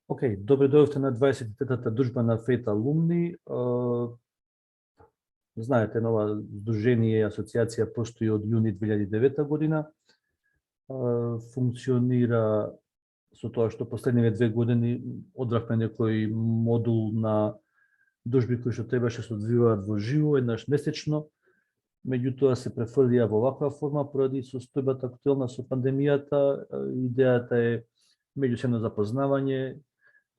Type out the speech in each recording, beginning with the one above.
Океј, добре дојдовте на 25-та дружба на Фет Алумни. Знаете, нова здружение и асоциација постои од јуни 2009 година. Функционира со тоа што последниве 2 години одравме некој модул на дружби кои што требаше се одвиваат во живо, еднаш месечно. Меѓутоа се префрлија во ваква форма поради состојбата актуелна со пандемијата. Идејата е меѓусебно запознавање,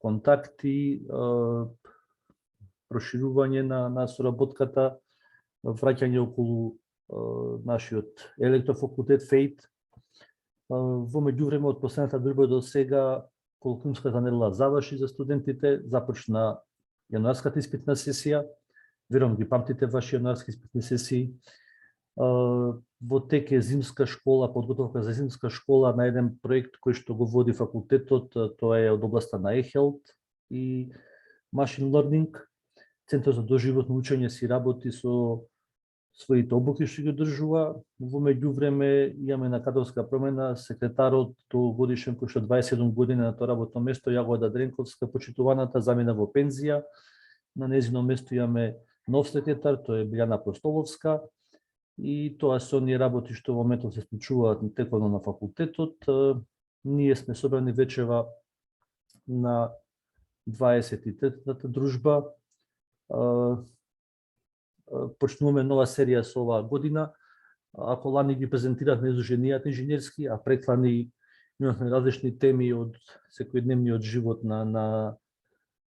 контакти, проширување на соработката, враќање околу нашиот електрофакултет ФЕЙТ. Во меѓувреме од последната дружба до сега колоквиумската недела заврши за студентите, започна јануарската испитна сесија. Верувам ги памтите ваши јануарски испитни сесии. Во тек е зимска школа, подготовка за зимска школа на еден проект кој што го води факултетот, тоа е од областа на eHealth и Machine Learning. Центар за доживотно учење си работи со своите обуки што ги одржува. Во меѓувреме имаме на кадровска промена, секретарот годишен кој што 27 години на тоа работно место, Јагода Дренковска, почитуваната, замина во пензија. На нејзино место имаме нов секретар, тоа е Билјана Апостоловска, и тоа се оние работи што во моментот се случуваат тековно на факултетот. Ние сме собрани вечева на 23-та дружба. Почнуваме нова серија со оваа година. Ако лани ги презентиравме изложенијата инженерски, а преклани имавме различни теми од секојдневниот живот на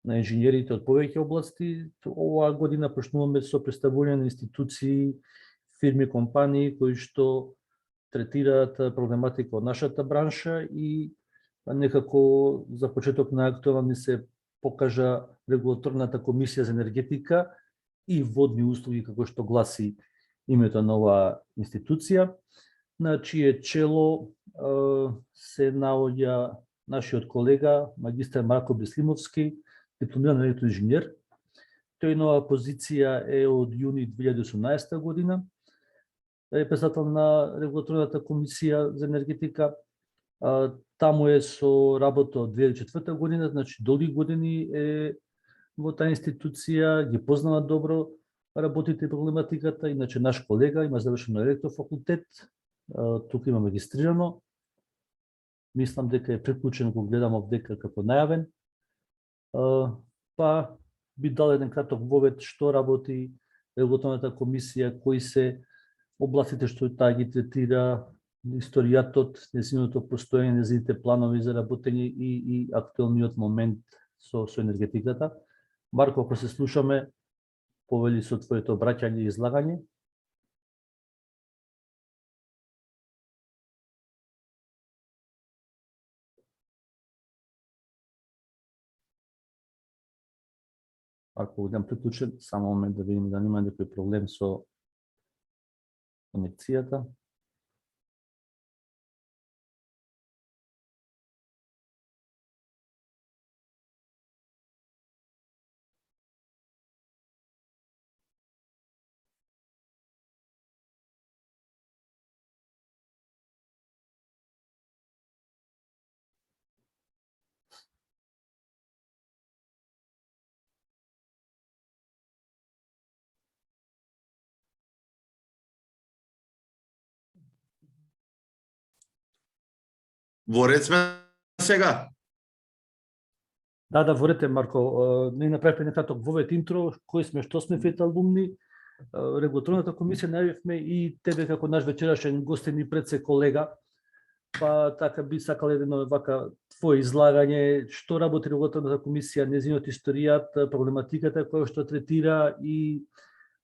инженерите од повеќе области, оваа година почнуваме со представување на институции, фирми, компании кои што третираат проблематика од нашата бранша и некако за почеток на актуелно ни се покажа регулаторната комисија за енергетика и водни услуги, како што гласи името на оваа институција, на чие чело се наоѓа нашиот колега, магистар Марко Беслимовски, дипломиран електроинженер. Тој нова позиција е од јуни 2018 година. Репрезентатив на регулаторната комисија за енергетика. Таму е со работа од 2004 година, значи долги години е во таа институција, ги познава добро работите и проблематиката, иначе наш колега, има завршено електрофакултет, тука има магистрирано. Мислам дека е приклучен, го гледам овдека како најавен. Па би дал еден краток вовед што работи регулаторната комисија, кои се областите што таа ги третира, историјатот, незиното постоење, незините планови за работење и актуелниот момент со енергетиката. Марко, ако се слушаме, повели со твоето обраќање и излагање. Ако будем приклучен, само момент да видим да нема некој проблем со конекцијата. Во ред сме сега? Да, во ред е, Марко. Не направивме некаток вовед интро, кои сме, што сме Фет Алумни. Регулаторната комисија најавивме и тебе како наш вечерашен гостин и пред се колега. Па така би сакал едно вака твое излагање, што работи регулаторната комисија, незиниот историјат, проблематиката која што третира и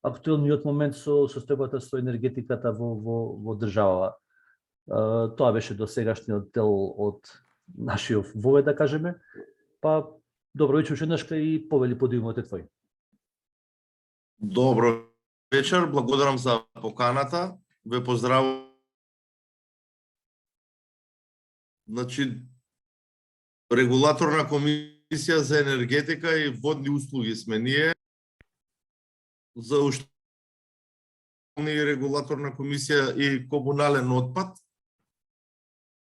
актуелниот момент со состојбата со енергетиката во државава. Тоа беше до сегашниот дел од нашиот вовед, да кажеме. Па, добро вечер ушеднашка и повели подивимот е твој. Добро вечер, благодарам за поканата. Ве поздравувам. Значи, регулаторна комисија за енергетика и водни услуги сме ние. За уште регулаторна комисија и комунален отпад.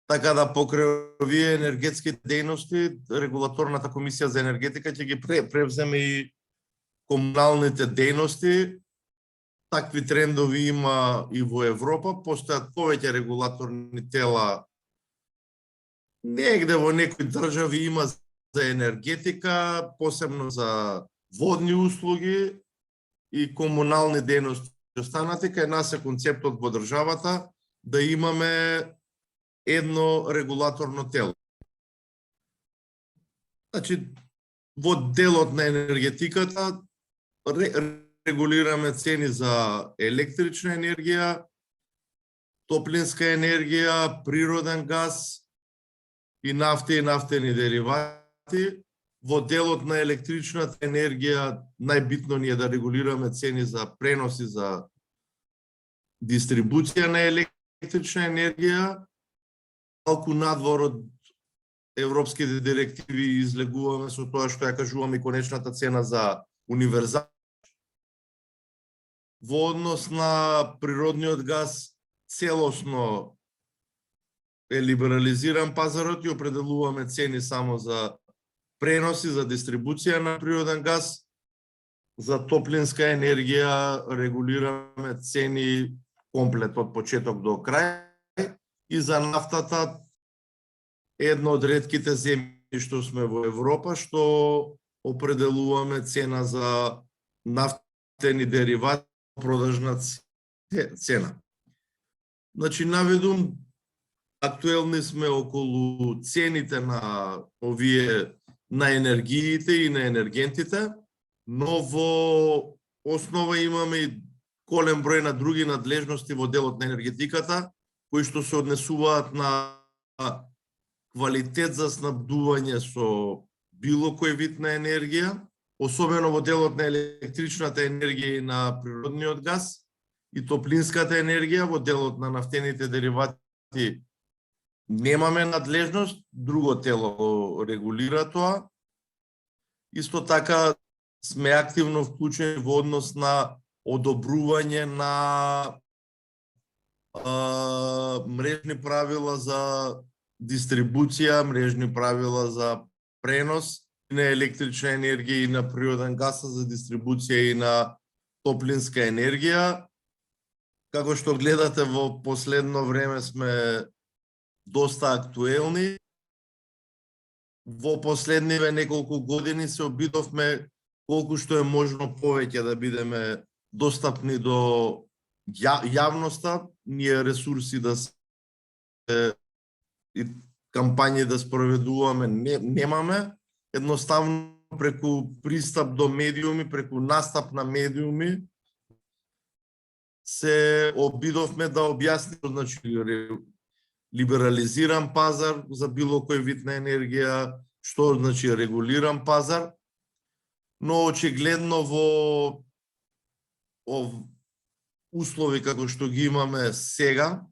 Така да покрај овие енергетски дејности, регулаторната комисија за енергетика ќе ги превземе и комуналните дејности. Такви трендови има и во Европа, постојат повеќе регулаторни тела. Негде во некои држави има за енергетика, посебно за водни услуги и комунални дејности. Останати кај нас е концептот во државата да имаме едно регулаторно тело. Значи, во делот на енергетиката регулираме цени за електрична енергија, топлинска енергија, природен газ и нафта и нафтени деривати. Во делот на електричната енергија најбитно ни е да регулираме цени за пренос и за дистрибуција на електрична енергија. Малку надвор од европските директиви излегуваме со тоа што ја кажуваме конечната цена за универзал. Во однос на природниот газ, целосно е либерализиран пазарот и определуваме цени само за преноси, за дистрибуција на природен газ. За топлинска енергија регулираме цени комплет од почеток до крај. И за нафтата, едно од ретките земји што сме во Европа, што определуваме цена за нафтени деривати, продажна цена. Значи, наведум, актуелни сме околу цените на овие, на енергиите и на енергентите, но во основа имаме и голем број на други надлежности во делот на енергетиката, кои што се однесуваат на квалитет за снабдување со било кој вид на енергија, особено во делот на електричната енергија и на природниот газ, и топлинската енергија. Во делот на нафтените деривати немаме надлежност, друго тело регулира тоа. Исто така сме активно вклучени во однос на одобрување на мрежни правила за дистрибуција, мрежни правила за пренос на електрична енергија и на природен газ, за дистрибуција и на топлинска енергија. Како што гледате, во последно време сме доста актуелни. Во последниве неколку години се обидовме колку што е можно повеќе да бидеме достапни до јавноста, ние ресурси да се и кампањи да спроведуваме немаме, едноставно преку пристап до медиуми, преку настап на медиуми се обидовме да објасниме, значи либерализиран пазар за било кој вид на енергија, што значи регулиран пазар, но очигледно во услови како што ги имаме сега,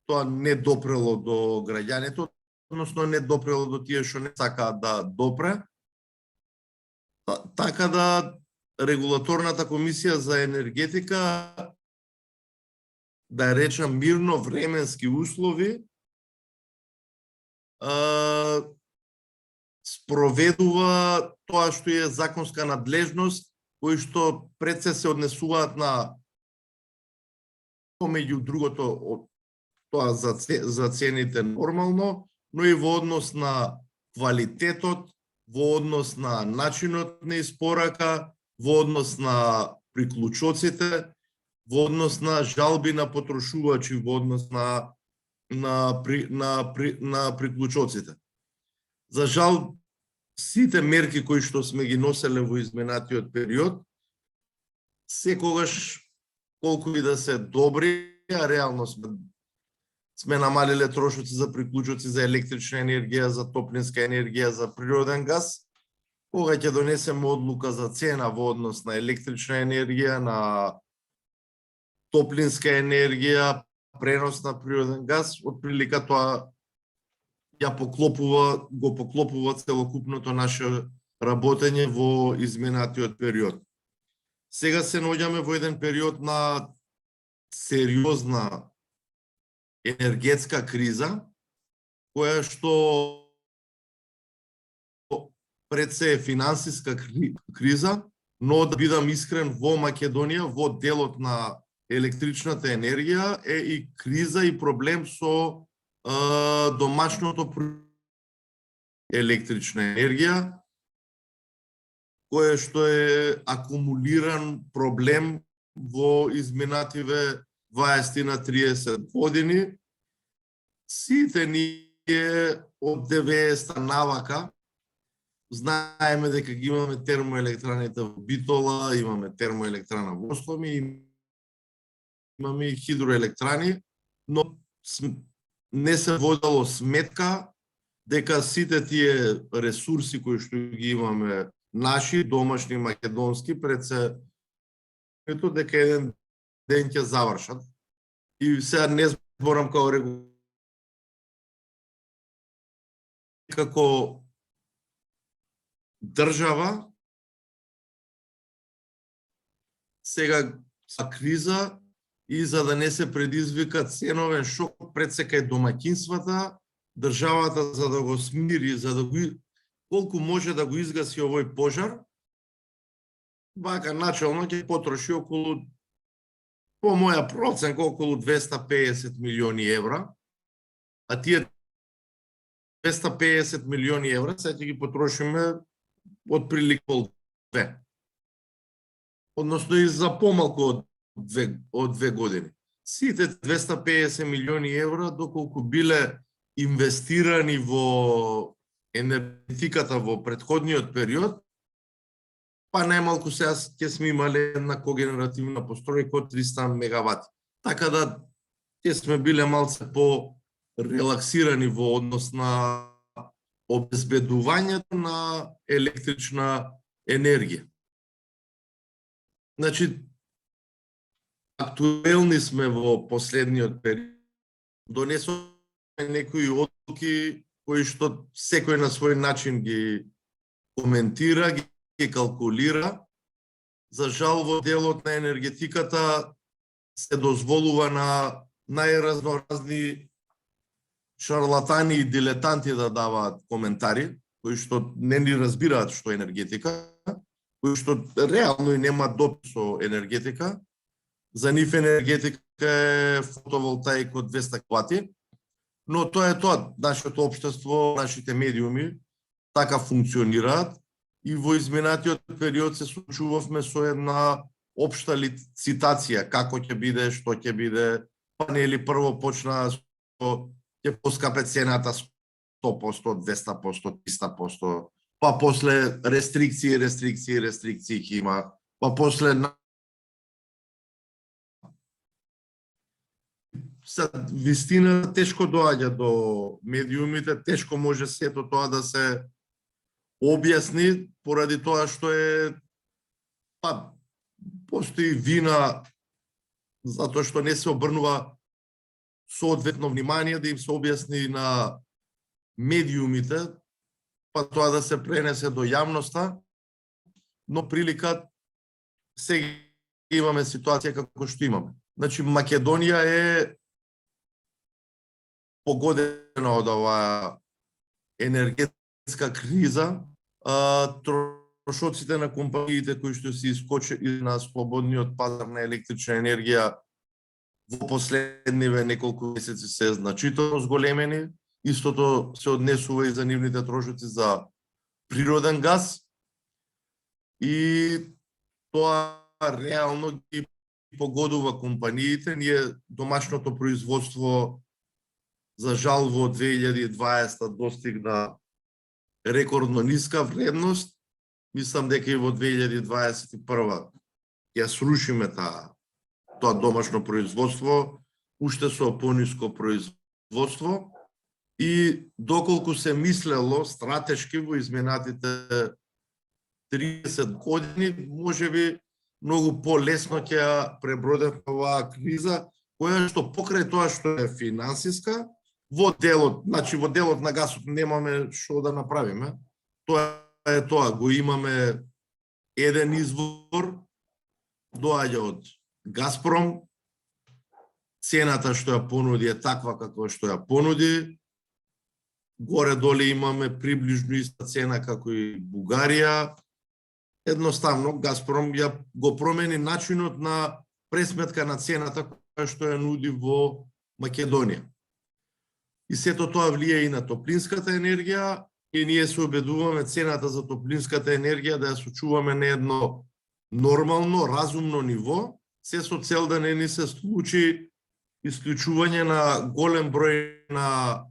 тоа не допрело до граѓаните, односно не допрело до тие што не сакаат да допре. Така да регулаторната комисија за енергетика, да речам мирно временски услови, спроведува тоа што е законска надлежност, кои што пред се однесуваат на помеѓу другото тоа за цените нормално, но и во однос на квалитетот, во однос на начинот на испорака, во однос на приклучоците, во однос на жалби на потрошувачи, во однос на приклучоците. За жал, сите мерки кои што сме ги носеле во изминатиот период, секогаш колку и да се добри, а реално сме намалиле трошоци за приклучоци, за електрична енергија, за топлинска енергија, за природен газ. Кога ќе донесеме одлука за цена во однос на електрична енергија, на топлинска енергија, пренос на природен газ, отприлика тоа го поклопува целокупното наше работење во изминатиот период. Сега се наоѓаме во еден период на сериозна енергетска криза, која што пред се е финансиска криза, но да бидам искрен, во Македонија, во делот на електричната енергија е и криза и проблем со домашното електрична енергија, кое што е акумулиран проблем во изминативе 20 на 30 години. Сите ние од 90-та навака знаеме дека ги имаме термоелектраните во Битола, имаме термоелектрана во Осломи, имаме и хидроелектрани, но не се водело сметка дека сите тие ресурси кои што ги имаме наши, домашни, македонски, пред се дека еден ден ќе завршат. И сега не зборам како држава, сега са криза и за да не се предизвика ценовен шок пред се кај домаќинствата, државата за да го смири, за да го колку може да го изгаси овој пожар, вака начално ќе потроши околу, по моја проценка, околу 250 милиони евра, а тие 250 милиони евра сега ќе ги потрошиме од прилика пол две. Односно и за помалку од две години. Сите 250 милиони евра, доколку биле инвестирани во енергетиката во претходниот период, па најмалку сега ќе сме имале една когенеративна постројка од 300 мегавати. Така да ќе сме биле малце по релаксирани во однос на обезбедувањето на електрична енергија. Значи, актуелни сме во последниот период, донесоме некои одлуки кои што секој на свој начин ги коментира, ги калкулира. За жал, во делот на енергетиката се дозволува на најразноразни шарлатани и дилетанти да даваат коментари, кои што не ни разбираат што е енергетика, кои што реално и нема допир со енергетика. За нив енергетика е фотоволтаик од 200 квати, но тоа е тоа. Нашето општество, нашите медиуми така функционираат и во изминатиот период се случувавме со една општа лицитација, како ќе биде, што ќе биде. Панели прво почнаа со ќе поскапе цената 100%, 200%, 300%, па после рестрикции ќе има, па после вистина тешко доаѓа до медиумите, тешко може сето тоа да се објасни, поради тоа што е, па, постои вина, затоа што не се обрнува соодветно внимание да им се објасни на медиумите, па тоа да се пренесе до јавноста, но прилика сега имаме ситуација како што имаме. Значи, Македонија е погодена од оваа енергетска криза, трошоците на компаниите кои што се искочили на слободниот пазар на електрична енергија во последниве неколку месеци се значително зголемени. Истото се однесува и за нивните трошоци за природен газ. И тоа реално ги погодува компаниите. Ние домашното производство за жал во 2020 достигна рекордно ниска вредност. Мислам дека и во 2021 ја срушиме тоа домашно производство, уште со пониско производство. И доколку се мислело стратешки во изминатите 30 години, можеби многу полесно ќе ја пребродевме оваа криза, која што покрај тоа што е финансиска, во делот, значи во делот на гасот немаме што да направиме. Тоа е тоа, го имаме еден извор, доаѓа од Газпром, цената што ја понуди е таква како што ја понуди, горе-доле имаме приближно иста цена како и Бугарија. Едноставно, Газпром ја го промени начинот на пресметка на цената која што ја нуди во Македонија. И сето тоа влие и на топлинската енергија, и ние се убедуваме цената за топлинската енергија да ја сочуваме на едно нормално, разумно ниво, се со цел да не ни се случи исклучување на голем број на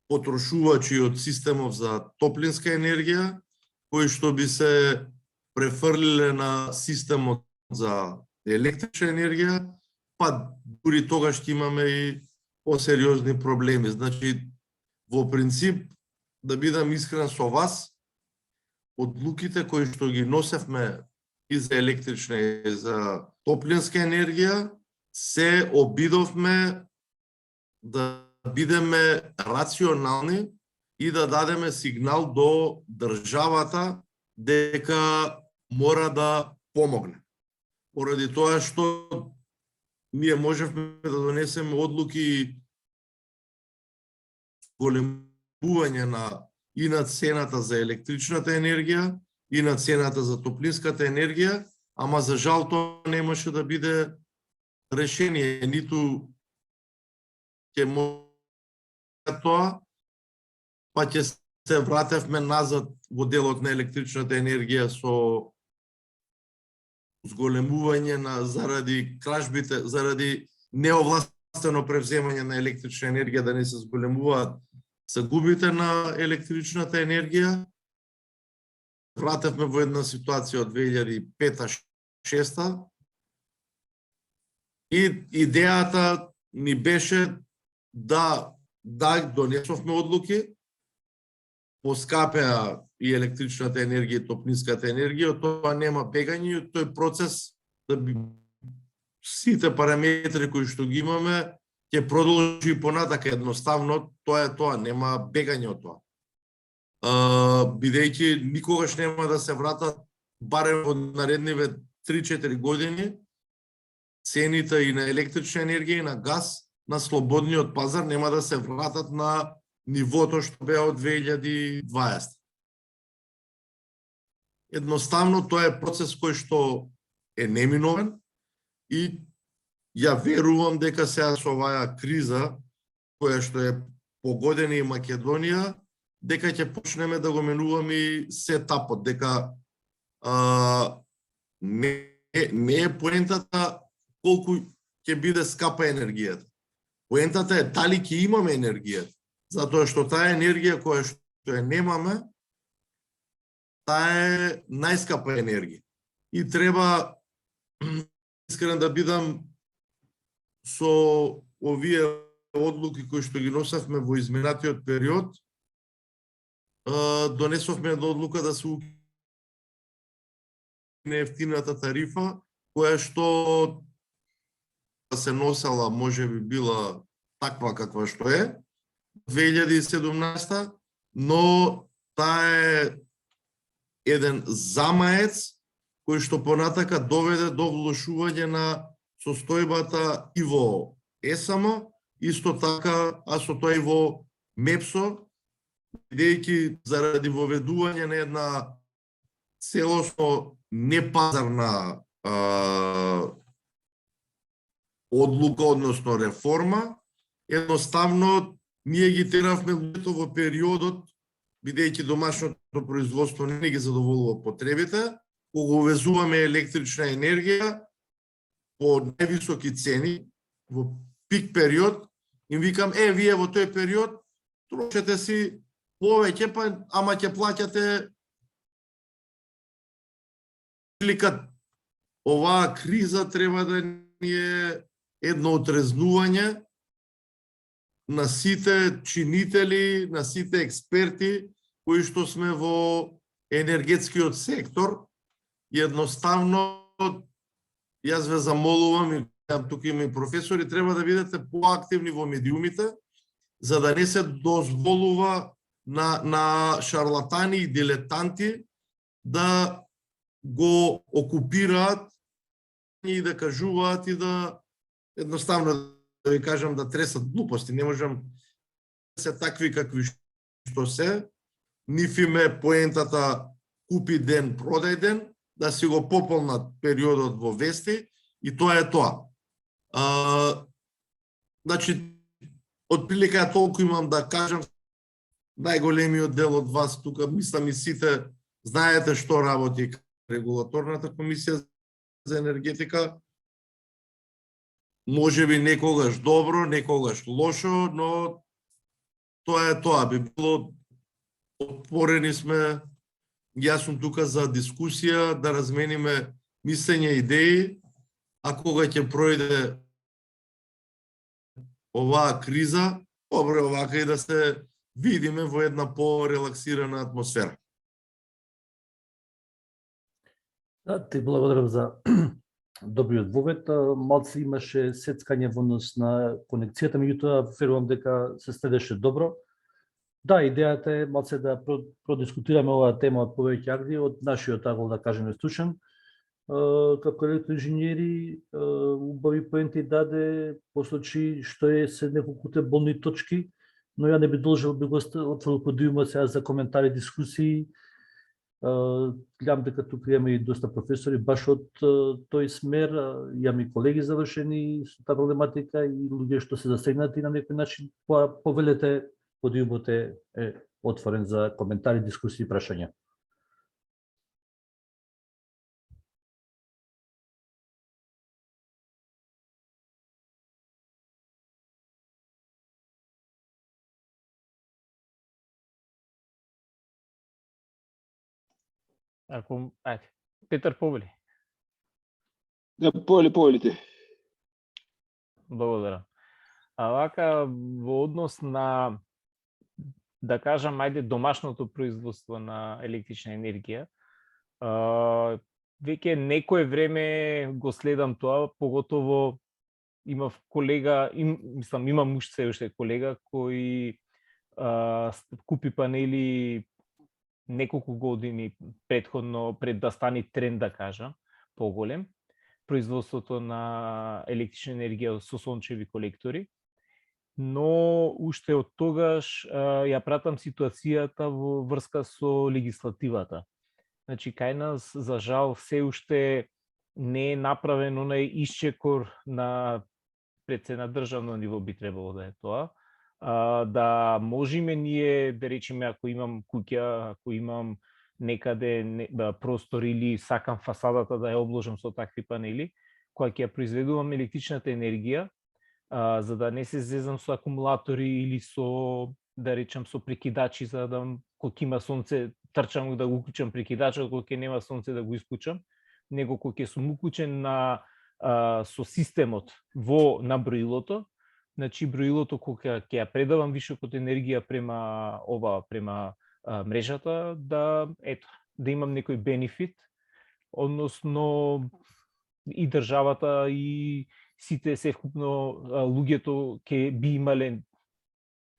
потрошувачи од системов за топлинска енергија, кои што би се префрлиле на системот за електрична енергија, па дури тогаш ќе имаме и посериозни проблеми. Значи, во принцип, да бидам искрен со вас, одлуките кои што ги носевме и за електрична и за топлинска енергија, се обидовме да бидеме рационални и да дадеме сигнал до државата дека мора да помогне. Поради тоа што ние можевме да донесеме одлуки големување и на цената за електричната енергија, и на цената за топлинската енергија, ама за жал тоа немаше да биде решение, ниту ќе може тоа, па ќе се вратевме назад во делот на електричната енергија со зголемување заради кражбите, заради неовластено превземање на електрична енергија, да не се зголемуваат загубите на електричната енергија. Вратевме во една ситуација од 2005-2006 и идејата ни беше да донесовме одлуки, поскапеа и електричната енергија и топлинската енергија, од тоа нема бегање, од тој процес да сите параметри кои што ги имаме ќе продолжи и понатака. Едноставно тоа е тоа, нема бегање од тоа. Бидејќи никогаш нема да се вратат, барем во наредниве 3-4 години, цените и на електрична енергија и на газ на слободниот пазар нема да се вратат на нивото што беа од 2020. Едноставно тоа е процес кој што е неминовен и ја верувам дека сега со оваа криза која што е погодена и Македонија, дека ќе почнеме да го менуваме и сетапот, дека не е поентата колку ќе биде скапа енергијата. Поентата е дали ќе имаме енергија, затоа што таа енергија која што ја немаме, таа е најскапа енергија. И треба, искрен да бидам, со овие одлуки кои што ги носевме во изминатиот период, донесовме една одлука да се укине ефтината тарифа, која што се носела, може би била таква каква што е, 2017, но таа е еден замаец кој што понатака доведе до влошување на состојбата и во ЕСМ, исто така, а со тоа и во МЕПСО, бидејќи заради воведување на една целосно непазарна одлука, односно реформа, едноставно ние ги теравме луѓето во периодот, бидејќи домашното производство не ги задоволува потребите, кога увезуваме електрична енергија по највисоки цени, во пик период, им викам, вие во тој период трошете си повеќе, па ама ќе плаќате приликат. Оваа криза треба да ни е едно отрезнување на сите чинители, на сите експерти кои што сме во енергетскиот сектор. Едноставно, јас ве замолувам, и тука има и професори, треба да бидете поактивни во медиумите, за да не се дозволува на шарлатани и дилетанти да го окупираат и да кажуваат и да едноставно, да ви кажам, да тресат глупости. Не можам се такви какви што се, нив им е поентата купи ден, продај ден, да си го пополнат периодот во вести и тоа е тоа. Значи, отприлика ја толку имам да кажам, најголемиот дел од вас тука, мислам и сите, знаете што работи регулаторната комисија за енергетика. Можеби некогаш добро, некогаш лошо, но тоа е тоа. Би било отворени сме, јас сум тука за дискусија, да размениме мислење, идеи, а кога ќе пројде оваа криза, добро овака и да се видиме во една по-релаксирана атмосфера. Да, ти благодарам за добриот вовед. Малце имаше сецкање во однос на конекцијата, меѓутоа верувам дека се следеше добро. Да, идејата е малце да продискутираме оваа тема од повеќе агли, од нашиот агол, да кажеме, стручен. Како електроинженери, убави поенти даде, посочи што се неколкуте болни точки, но ја не би должел би го отворил подиума сега за коментари, дискусии. Гледам дека тука имаме и доста професори баш од тој смер, имаме и колеги завршени со таа проблематика и луѓе што се засегнати на некој начин. Повелете, подиумот е отворен за коментари, дискусии и прашања. Ајде, Петар, повели. Да, повели ти. Благодарам. А вака, во однос на, да кажам, ајде, домашното производство на електрична енергија, веќе некое време го следам тоа, поготово имав колега, имам уште колега кој купи панели неколку години претходно, пред да стане тренд, да кажам, поголем, производството на електрична енергија со сончеви колектори, но уште од тогаш ја пратам ситуацијата во врска со легислативата. Значи, кај нас, за жал, се уште не е направен онај исчекор на пред се на државно ниво би требало да е тоа, да можеме ние, да речеме, ако имам куќа, ако имам некаде простор или сакам фасадата да ја обложам со такви панели, кога ќе ја произведувам електричната енергија, за да не се зезам со акумулатори или со, да речам, со прекидачи, за да кога има сонце трчам да го уклучам прекидачот, кога ќе нема сонце да го исклучам, него кога ќе сум уклучен со системот во на броилото, значи броилото кога ќе ја предавам вишокот енергија према мрежата, да имам некој бенефит, односно и државата и сите севкупно луѓето ќе би имале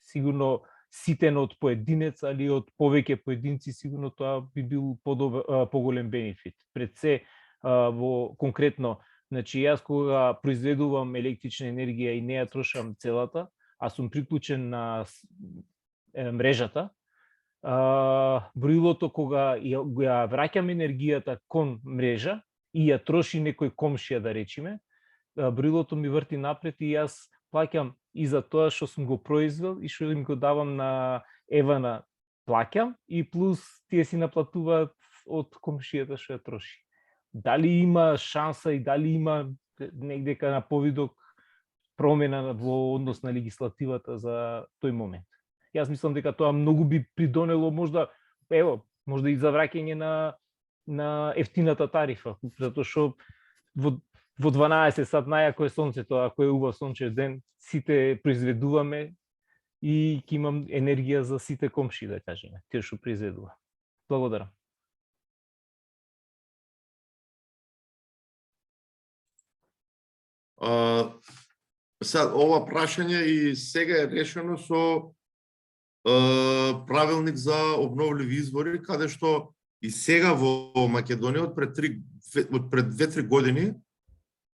сигурно ситен од поединец, али од повеќе поединци, сигурно тоа би бил поголем бенефит. Пред се во конкретно, значи јас кога произведувам електрична енергија и не ја трошам целата, а сум приклучен на мрежата, броилото кога ја враќам енергијата кон мрежа и ја троши некој комшија, да речеме, броилото ми врти напред и јас плаќам и за тоа што сум го произвел и што им го давам на Евана, плаќам и плюс тие си наплатуваат од комшијата што ја троши. Дали има шанса и дали има негдека на повидок промена во однос на легислативата за тој момент? Јас мислам дека тоа многу би придонело можда и за враќање на ефтината тарифа, затоа што во 12 сат најако е сонцето, ако е убав сончев ден, сите произведуваме и ќе имам енергија за сите комши, да кажеме, тие што произведува. Благодарам. Ова прашање и сега е решено со правилник за обновливи извори, каде што и сега во Македонија пред 2-3 години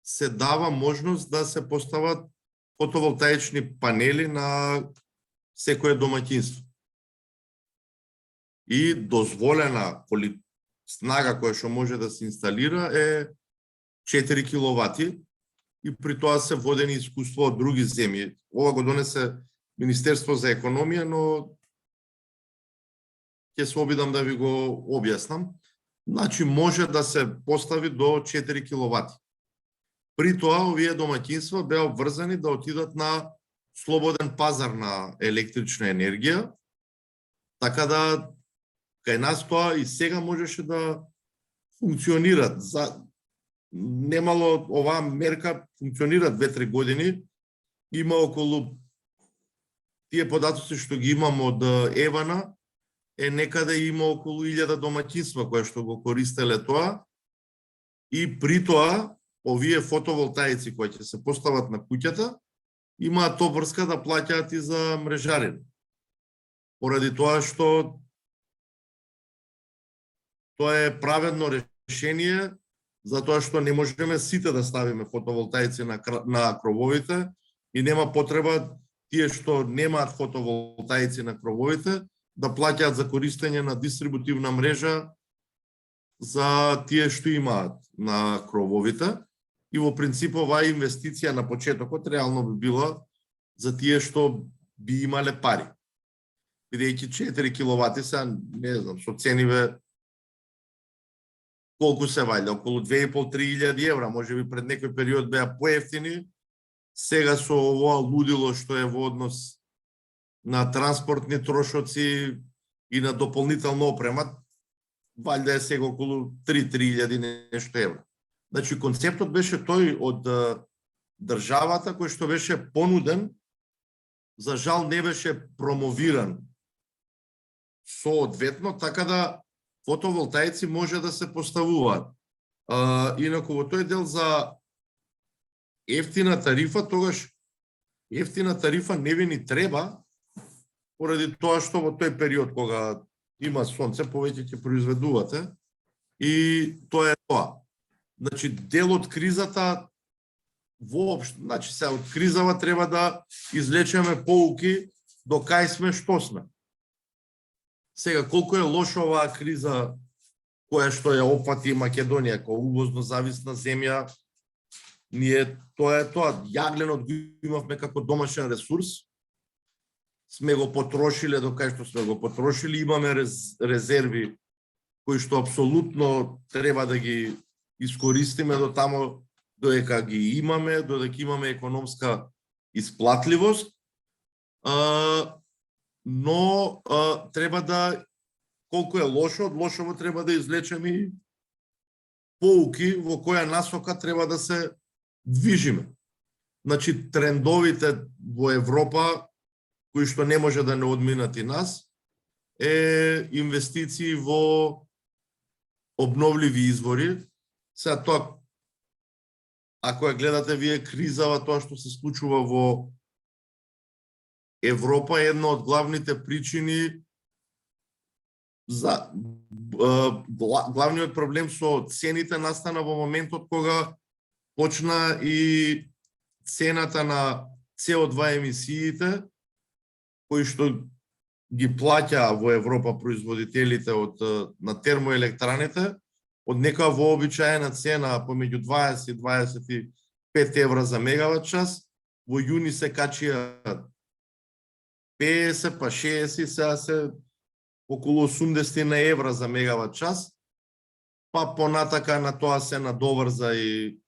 се дава можност да се постават фотоволтаични панели на секое домаќинство. И дозволена снага која што може да се инсталира е 4 киловати и при тоа се водени искуство од други земји. Ова го донесе Министерство за економија, но ќе се обидам да ви го објаснам. Значи, може да се постави до 4 киловати. При тоа, овие домаќинства беа обврзани да отидат на слободен пазар на електрична енергија, така да кај нас тоа и сега можеше да функционира. Немало оваа мерка функционира 2-3 години. Има околу тие податоци што ги имам од Евана, некаде има околу 1000 домаќинства кои што го користеле тоа. И при тоа, овие фотоволтаици кои ќе се постават на куќата, имаат обврска да плаќаат и за мрежарин. Поради тоа што тоа е праведно решение, затоа што не можеме сите да ставиме фотоволтаици на крововите и нема потреба тие што немаат фотоволтаици на крововите да плаќаат за користење на дистрибутивна мрежа за тие што имаат на крововите. И во принцип оваа инвестиција на почетокот реално би била за тие што би имале пари. Бидејќи 4 киловати се, не знам, со цениве колку се вајде, околу 2.500-3.000 евра, може би пред некој период беа поевтини, сега со овоа лудило што е во однос на транспортни трошоци и на дополнителна опрема, вајде е сега околу 3.000 нешто евра. Значи, концептот беше тој од државата кој што беше понуден, за жал не беше промовиран соодветно, така да фотоволтаици може да се поставуваат. Инаку во тој дел за ефтина тарифа, тогаш ефтина тарифа не ви ни треба, поради тоа што во тој период кога има сонце, повеќе ќе произведувате и тоа е тоа. Значи, дел од кризата воопшто, значи се од кризава треба да извлечеме поуки до кај сме, што сме. Сега, колку е лоша оваа криза која што ја опфати Македонија како увозно зависна земја, ние тоа е тоа. Јагленот го имавме како домашен ресурс, сме го потрошиле до кај што сме го потрошили, имаме резерви кои што апсолутно треба да ги искористиме до тамо додека ги имаме, додека имаме економска исплатливост, но треба да, колку е лошо, од лошово треба да извлечеме и поуки во која насока треба да се движиме. Значи, трендовите во Европа, кои што не може да не одминат и нас, е инвестиции во обновливи извори. Сега тоа, ако ја гледате вие кризава, тоа што се случува во Европа е една од главните причини за главниот проблем со цените настана во моментот кога почна и цената на CO2 емисиите, кои што ги плаќа во Европа производителите на термоелектраните, од некоја вообичаена цена помеѓу 20 и 25 евра за мегават час, во јуни се качија 50, па 60, сега се околу 80 на евра за мегават час, па понатака на тоа се надоврза и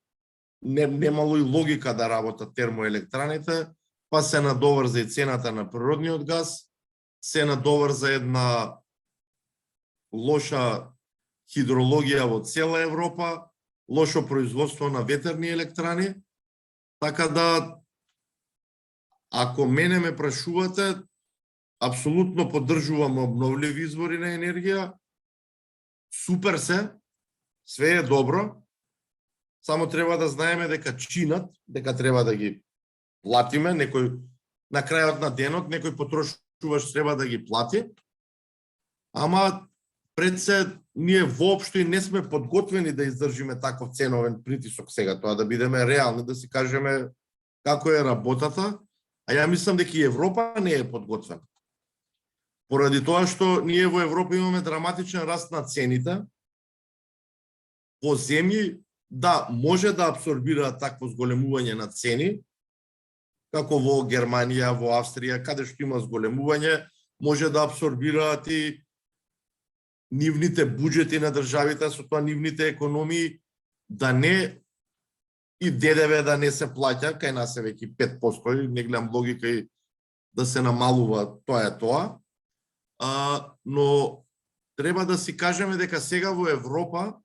немало и логика да работат термоелектраните, па се надоврза и цената на природниот газ, се надоврза една лоша хидрологија во цела Европа, лошо производство на ветерни електрани, така да, ако мене ме прашувате, апсолутно поддржувам обновливи извори на енергија, супер се, све е добро, само треба да знаеме дека чинат, дека треба да ги платиме, некој на крајот на денот, некој потрошуваш треба да ги плати, ама пред се, ние воопшто и не сме подготвени да издржиме таков ценовен притисок сега, тоа да бидеме реални, да си кажеме како е работата, А ја мислам дека и Европа не е подготвена. Поради тоа што ние во Европа имаме драматичен раст на цените, во земји, да, може да абсорбираат такво зголемување на цени, како во Германија, во Австрија, каде што има зголемување, може да абсорбираат и нивните буџети на државите, со тоа нивните економии, да не и ДДВ да не се плаќа, кај нас е веќе 5%, не гледам логика и да се намалува, тоа е тоа. Но треба да си кажеме дека сега во Европа,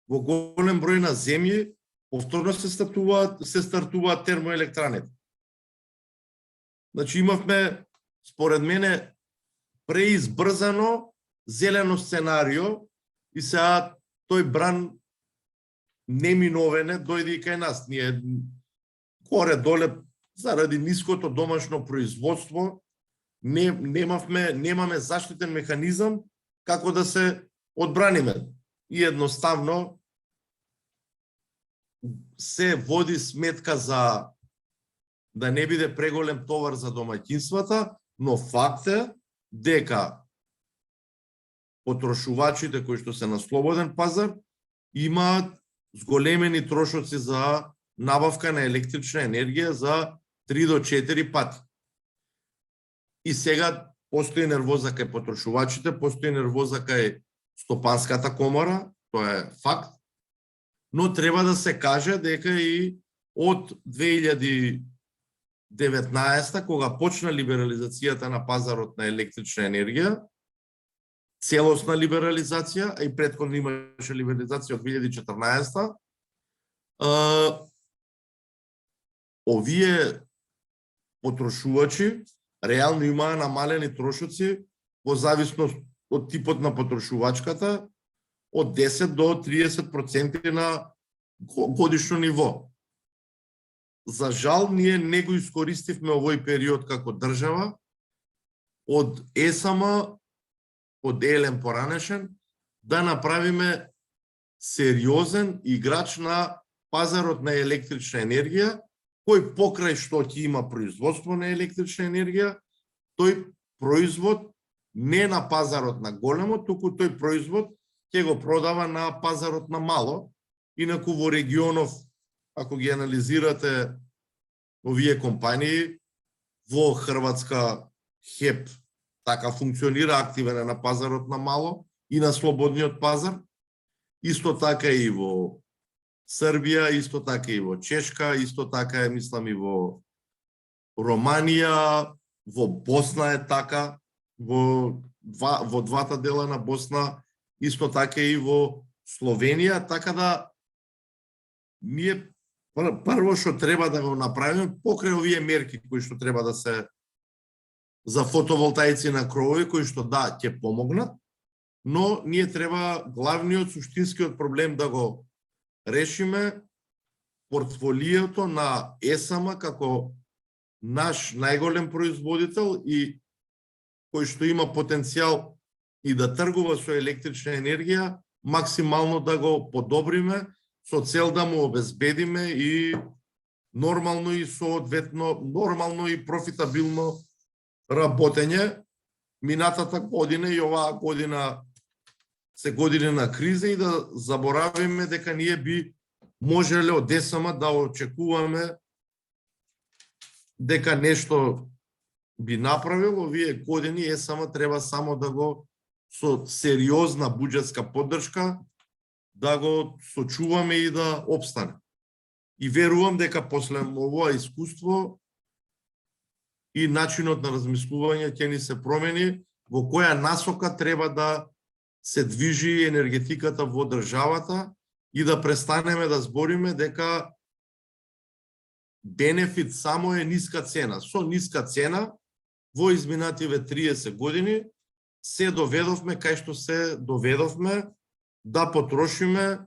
во голем број на земји, повторно се стартуваат термоелектраните. Значи имавме, според мене, преизбрзано зелено сценарио и сега тој бран неминовене дојде и кај нас. Ние горе-доле, заради ниското домашно производство, немаме заштитен механизам како да се одбраниме. И едноставно се води сметка за да не биде преголем товар за домаќинствата, но факт е дека потрошувачите кои што се на слободен пазар имаат зголемени трошоци за набавка на електрична енергија за 3 до 4 пати. И сега постои нервоза кај потрошувачите, постои нервоза кај Стопанската комора, тоа е факт, но треба да се каже дека и од 2019, кога почна либерализацијата на пазарот на електрична енергија, целосна либерализација, а и претходно имаше либерализација од 2014, овие потрошувачи реално имаа намалени трошоци во зависност од типот на потрошувачката од 10 до 30% на годишно ниво. За жал, ние не го искористивме овој период како држава од ЕСМ, од ЕЛЕМ поранешен, да направиме сериозен играч на пазарот на електрична енергија, кој покрај што ќе има производство на електрична енергија, тој производ не на пазарот на големо, туку тој производ ќе го продава на пазарот на мало. Инаку во регионов, ако ги анализирате овие компании, во Хрватска ХЕП така функционира активен на пазарот на мало и на слободниот пазар, исто така и во Србија, исто така и во Чешка, исто така мислам и во Романија, во Босна е така, во двата дела на Босна, исто така и во Словенија, така да ние прво што треба да го направиме покрај овие мерки кои што треба да се за фотоволтаици на кровови, кои што да, ќе помогнат, но ние треба главниот суштинскиот проблем да го решиме, портфолиото на ЕСМ како наш најголем производител и кој што има потенцијал и да тргува со електрична енергија, максимално да го подобриме со цел да му обезбедиме и нормално и соодветно нормално и профитабилно работење. Минатата година и оваа година се години на криза и да заборавиме дека ние би можеле од ЕСМ да очекуваме дека нешто би направил. Овие години ЕСМ треба само да го со сериозна буџетска поддршка да го сочуваме и да опстане. И верувам дека после овоа искуство и начинот на размислување ќе ни се промени во која насока треба да се движи енергетиката во државата и да престанеме да збориме дека бенефит само е ниска цена. Со ниска цена во изминативе 30 години се доведовме кај што се доведовме да потрошиме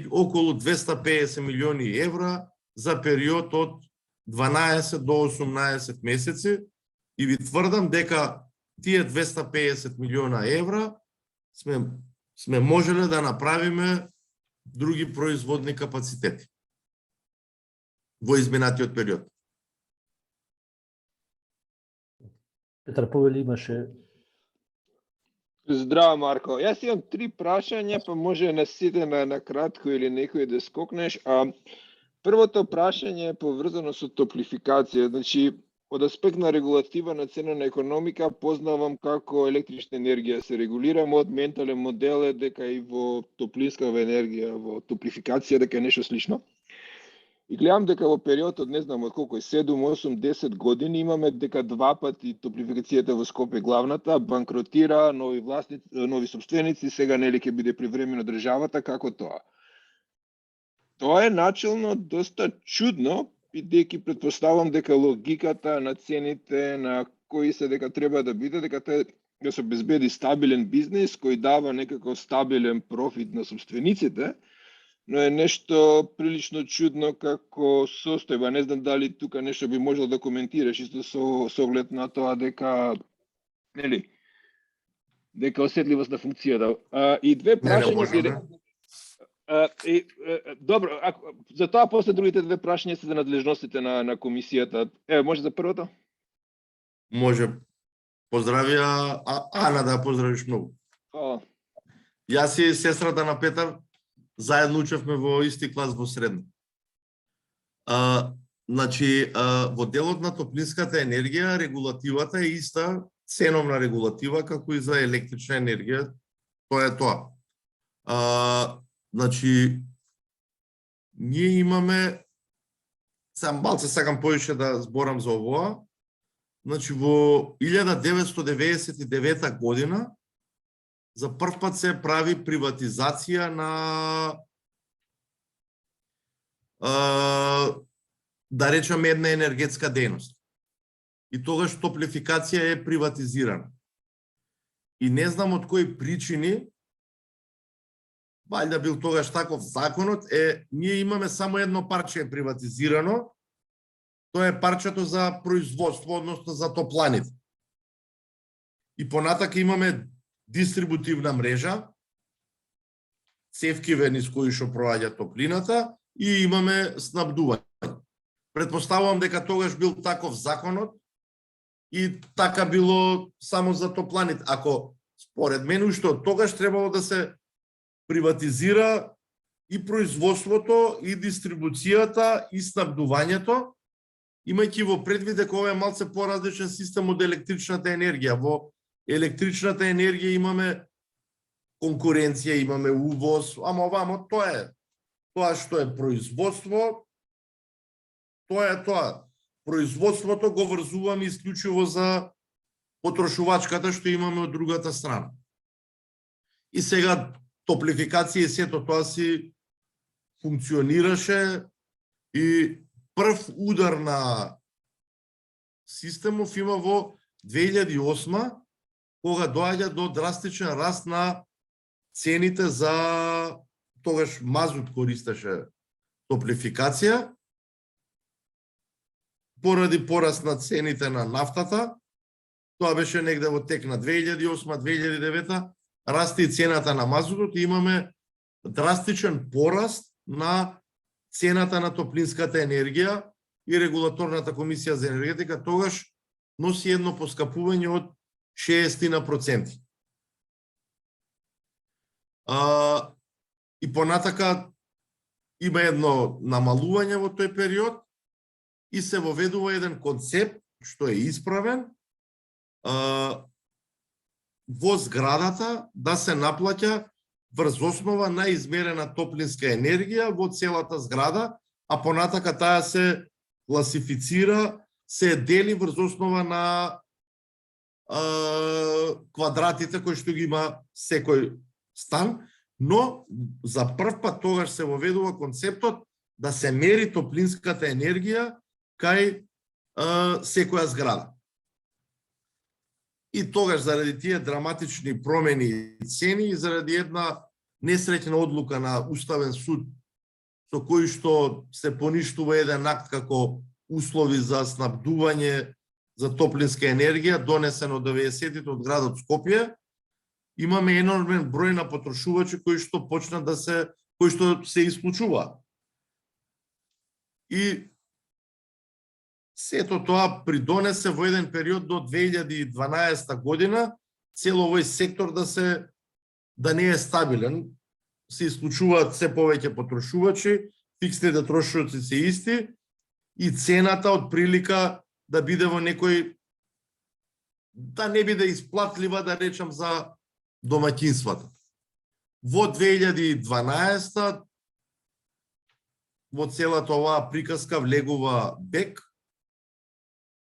околу 250 милиони евра за период од 12 до 18 месеци и ви тврдам дека тие 250 милиона евра сме можеле да направиме други производни капацитети во изминатиот период. Петар Повели имаше. Здраво, Марко. Јас имам 3 прашања, па може на сите на кратко или некој да скокнеш. Првото прашање е поврзано со топлификација. Значи, од аспект на регулатива на цена на економика, познавам како електрична енергија се регулира. Мојот ментален модел е дека и во топлинскава енергија, во топлификација, дека е нешто слично. И гледам дека во период од, не знам, од колку е, 7, 8, 10 години имаме дека 2 пати топлификацијата во Скопје главната банкротира, нови власници, нови собственици, сега нели ќе биде привремено државата, како тоа? Тоа е начелно доста чудно, бидејќи претпоставам дека логиката на цените на кои се дека треба да биде, дека да се обезбеди стабилен бизнис кој дава некако стабилен профит на собствениците, но е нешто прилично чудно како состојба. Не знам дали тука нешто би можел да коментираш исто со оглед на тоа дека нели дека осетливост на функцијата. И две прашања добро, за тоа после другите две прашања се за надлежностите на комисијата. Може за првото? Може. Поздравија Ана, да поздравиш многу. Јас и сестрата на Петар заедно учевме во исти клас во средно. Значи, во делот на топлинската енергија, регулативата е иста ценовна регулатива како и за електрична енергија. Тоа е тоа. Значи, ние имаме, сам малце сакам повеќе да зборам за овоа, значи во 1999 година за прв пат се прави приватизација на да речеме една енергетска дејност. И тогаш топлификација е приватизирана. И не знам од кои причини, вајда бил тогаш таков законот, ние имаме само едно парче е приватизирано, тоа е парчето за производство, односно за топланите. И понатака имаме дистрибутивна мрежа, цевкиве низ кои што проаѓа топлината и имаме снабдување. Претпоставувам дека тогаш бил таков законот и така било само за топланите. Ако според мене уште тогаш требало да се приватизира и производството, и дистрибуцијата, и снабдувањето, имајќи во предвид дека ова е малце поразличен систем од електричната енергија. Во електричната енергија имаме конкуренција, имаме увоз, ама овамо тоа е. Тоа што е производство, тоа е тоа. Производството го врзуваме исклучиво за потрошувачката што имаме од другата страна. И сега топлификација и сето тоа си функционираше и прв удар на системов има во 2008, кога доаѓа до драстичен раст на цените за тогаш мазут користеше топлификација, поради пораст на цените на нафтата. Тоа беше негде во тек на 2008-2009, расте и цената на мазутот и имаме драстичен пораст на цената на топлинската енергија и регулаторната комисија за енергетика тогаш носи едно поскапување од 60%. И понатака има едно намалување во тој период и се воведува еден концепт што е исправен во зградата да се наплаќа врз основа на измерена топлинска енергија во целата зграда, а понатака таа се класифицира, се дели врз основа на квадратите кои што ги има секој стан, но за прв пат тогаш се воведува концептот да се мери топлинската енергија кај секоја зграда. И тогаш заради тие драматични промени и цени и заради една несреќна одлука на Уставен суд со кој што се поништува еден акт како услови за снабдување за топлинска енергија донесен од 90-тите од градот Скопје, имаме енормен број на потрошувачи кои што почнат да се исклучуваат. И Сето тоа придонесе во еден период до 2012 година цел овој сектор да не е стабилен. Се исклучуваат се повеќе потрошувачи, фиксните трошоци се исти и цената од прилика да биде во некој, да не биде исплатлива, да речам, за домаќинствата. Во 2012 во целата оваа приказка влегува БЕК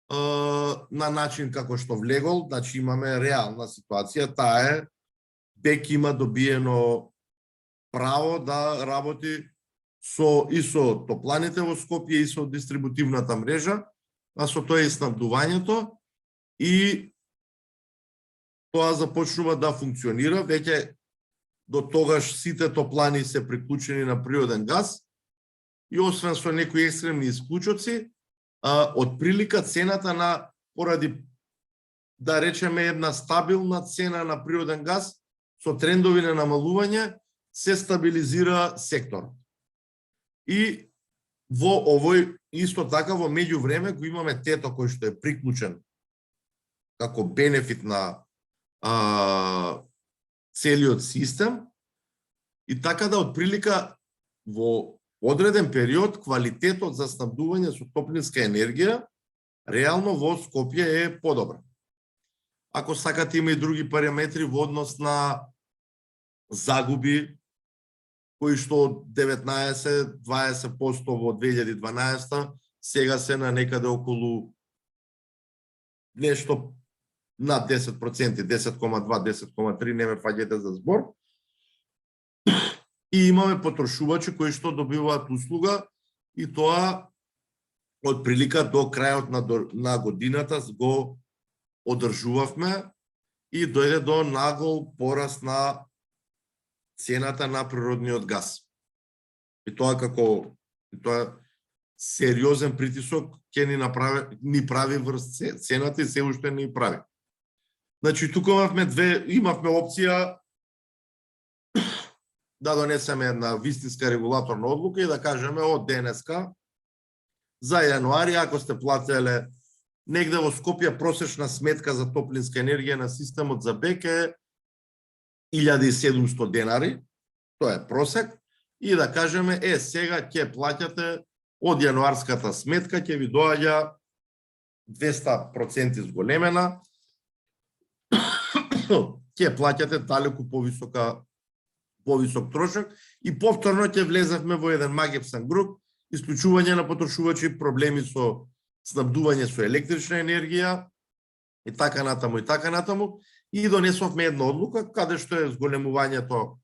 на начин како што влегол, значи имаме реална ситуација, таа е БЕК има добиено право да работи и со топланите во Скопје и со дистрибутивната мрежа, а со тоа и снабдувањето, и тоа започнува да функционира. Веќе до тогаш сите топлани се приклучени на природен газ и освен со некои екстремни исклучоци, од прилика цената на, поради да речеме една стабилна цена на природен газ со трендови на намалување, се стабилизира сектор. И во овој, исто така, во меѓувреме го имаме тето кој што е приклучен како бенефит на целиот систем, и така да од прилика во одреден период квалитетот за снабдување со топлинска енергија реално во Скопје е подобра. Ако сакате, има и други параметри во однос на загуби, кои што од 19-20% во 2012, сега се на некаде околу нешто над 10%, 10,2, 10,3, не ме фаќате за збор. И имаме потрошувачи кои што добиваат услуга, и тоа од прилика до крајот на годината го одржувавме и дојде до нагол пораст на цената на природниот газ. И тоа сериозен притисок ќе ни прави врз цената, и се уште ни прави. Значи, тука имавме опција да донесеме една вистинска регулаторна одлука и да кажеме од денеска за јануари, ако сте плателе негде во Скопје, просечна сметка за топлинска енергија на системот за БЕК е 1700 денари, тоа е просек, и да кажеме, сега ќе плаќате од јануарската сметка, ќе ви доаѓа 200% зголемена, ќе плаќате далеку повисок трошок, и повторно ќе влезавме во еден магипсан груп, исклучување на потрошувачи, проблеми со снабдување со електрична енергија, и така натаму, и донесовме една одлука, каде што е зголемувањето,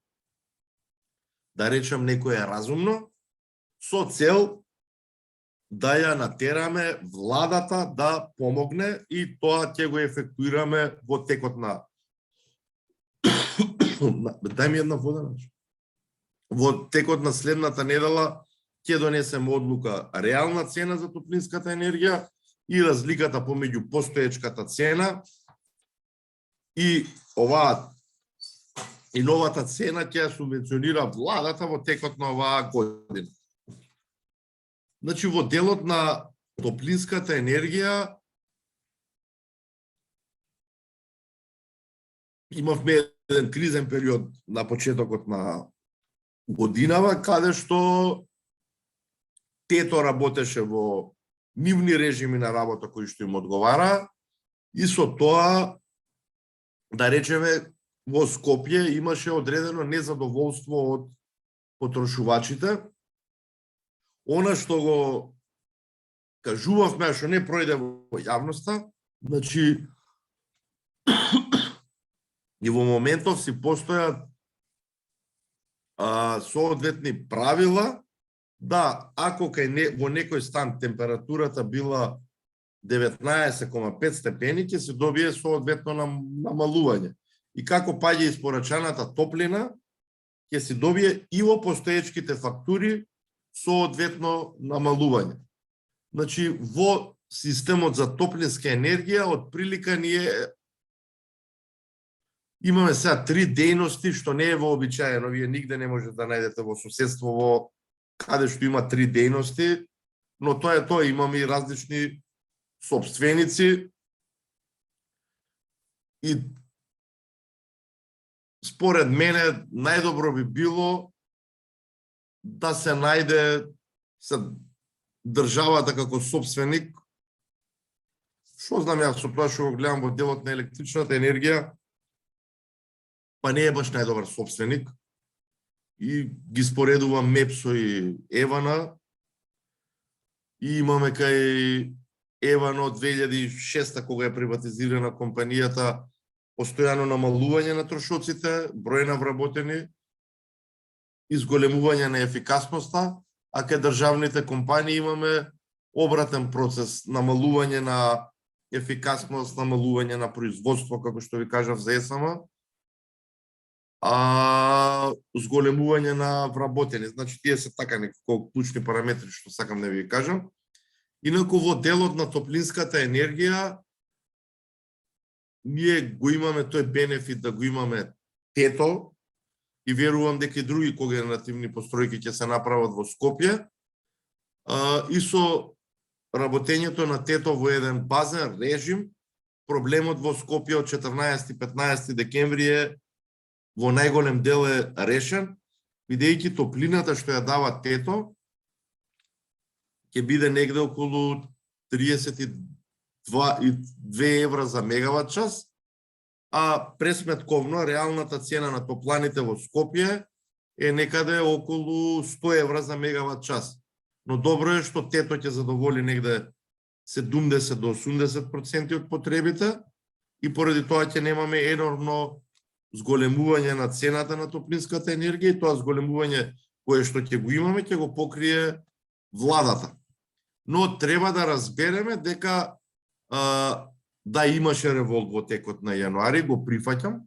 да речем, некој е разумно, со цел да ја натераме владата да помогне, и тоа ќе го ефектуираме во текот на... Дај ми една вода. Во текот на следната недела ќе донесеме одлука реална цена за топлинската енергија и разликата помеѓу постоечката цена и новата цена ќе ја субвенционира владата во текот на оваа година. Значи, во делот на топлинската енергија имавме еден кризен период на почетокот на годинава, каде што тето работеше во нивни режими на работа кои што им одговара, и со тоа, да речеме, во Скопје имаше одредено незадоволство од потрошувачите. Она што го кажувавме, што не пројде во јавноста, значи, и во моментов си постојат соодветни правила, да, ако во некој стан температурата била 19,5 степени, ќе се добие соодветно намалување. И како паѓа испорачаната топлина, ќе се добие и во постоечките фактури соодветно намалување. Значи, во системот за топлинска енергија, од прилика имаме сега 3 дејности, што не е вообичаено. Вие нигде не можете да најдете во соседство каде што има 3 дејности, но тоа е тоа. Имаме и различни собственици и според мене најдобро би било да се најде државата како собственик. Што знам јас со тоа што го гледам во делот на електричната енергија, па не е баш најдобар собственик. И ги споредувам Мепсо и Евана. И имаме кај Евано од 2006 кога е приватизирана компанијата постојано намалување на трошоците, број на вработени, изголемување на ефикасноста, а кај државните компании имаме обратен процес, намалување на ефикасност, намалување на производство, како што ви кажав за ЕСМ, а зголемување на вработени. Значи, тие се така некако клучни параметри што сакам да ви кажам. Инаку во делот на топлинската енергија, ние го имаме тој бенефит да го имаме тето и верувам дека и други когенеративни постројки ќе се направат во Скопје. И со работењето на тето во еден базен режим, проблемот во Скопје од 14-15 декември е во најголем дел е решен, бидејќи топлината што ја дава тето ќе биде негде околу 32 евра за мегават час, а пресметковно реалната цена на топланите во Скопје е некаде околу 100 евра за мегават час. Но добро е што тето ќе задоволи негде 70 до 80% од потребите и поради тоа ќе немаме енормно зголемување на цената на топлинската енергија и тоа зголемување кое што ќе го имаме ќе го покрие владата. Но треба да разбереме дека да имаше револт во текот на јануари, го прифаќам.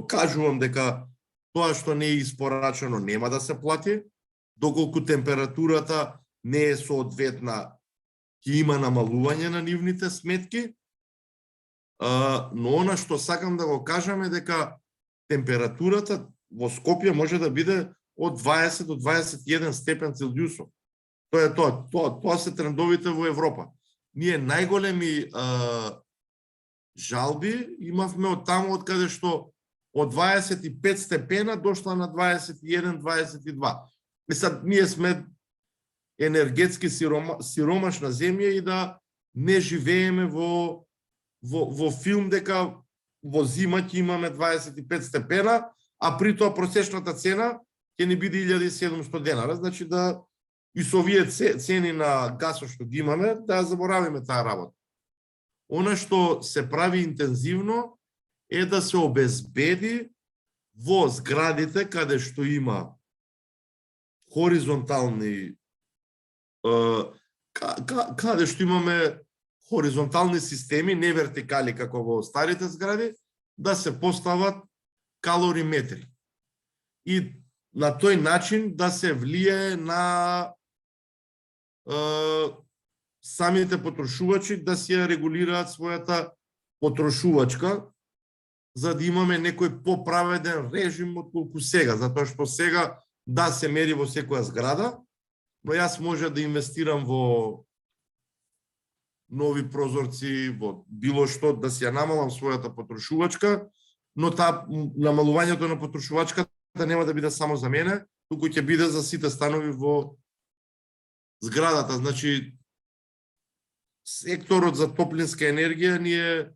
Кажувам дека тоа што не е испорачено нема да се плати, доколку температурата не е соодветна, ќе има намалување на нивните сметки. Но она што сакам да го кажам е дека температурата во Скопје може да биде од 20 до 21 степен Целзиусов. Тоа е тоа. Тоа се трендовите во Европа. Ние најголеми жалби имавме од таму од каде што од 25 степена дошла на 21-22. Мислам, ние сме енергетски сиромашна земја и да не живееме во филм дека во зима ќе имаме 25 степена, а при тоа просечната цена ќе ни биде 1700 денара. Значи да и со овие цени на гасот што ги имаме, да заборавиме таа работа. Она што се прави интензивно е да се обезбеди во зградите каде што има хоризонтални каде што имаме хоризонтални системи, не вертикали како во старите згради, да се постават калориметри. И на тој начин да се влие на самите потрошувачи да си ја регулираат својата потрошувачка, за да имаме некој поправеден режим отколку сега, затоа што сега да се мери во секоја зграда, но јас може да инвестирам во нови прозорци, во било што, да си ја намалам својата потрошувачка, но таа намалувањето на потрошувачката нема да биде само за мене, туку ќе биде за сите станови во зградата. Значи, секторот за топлинска енергија ни е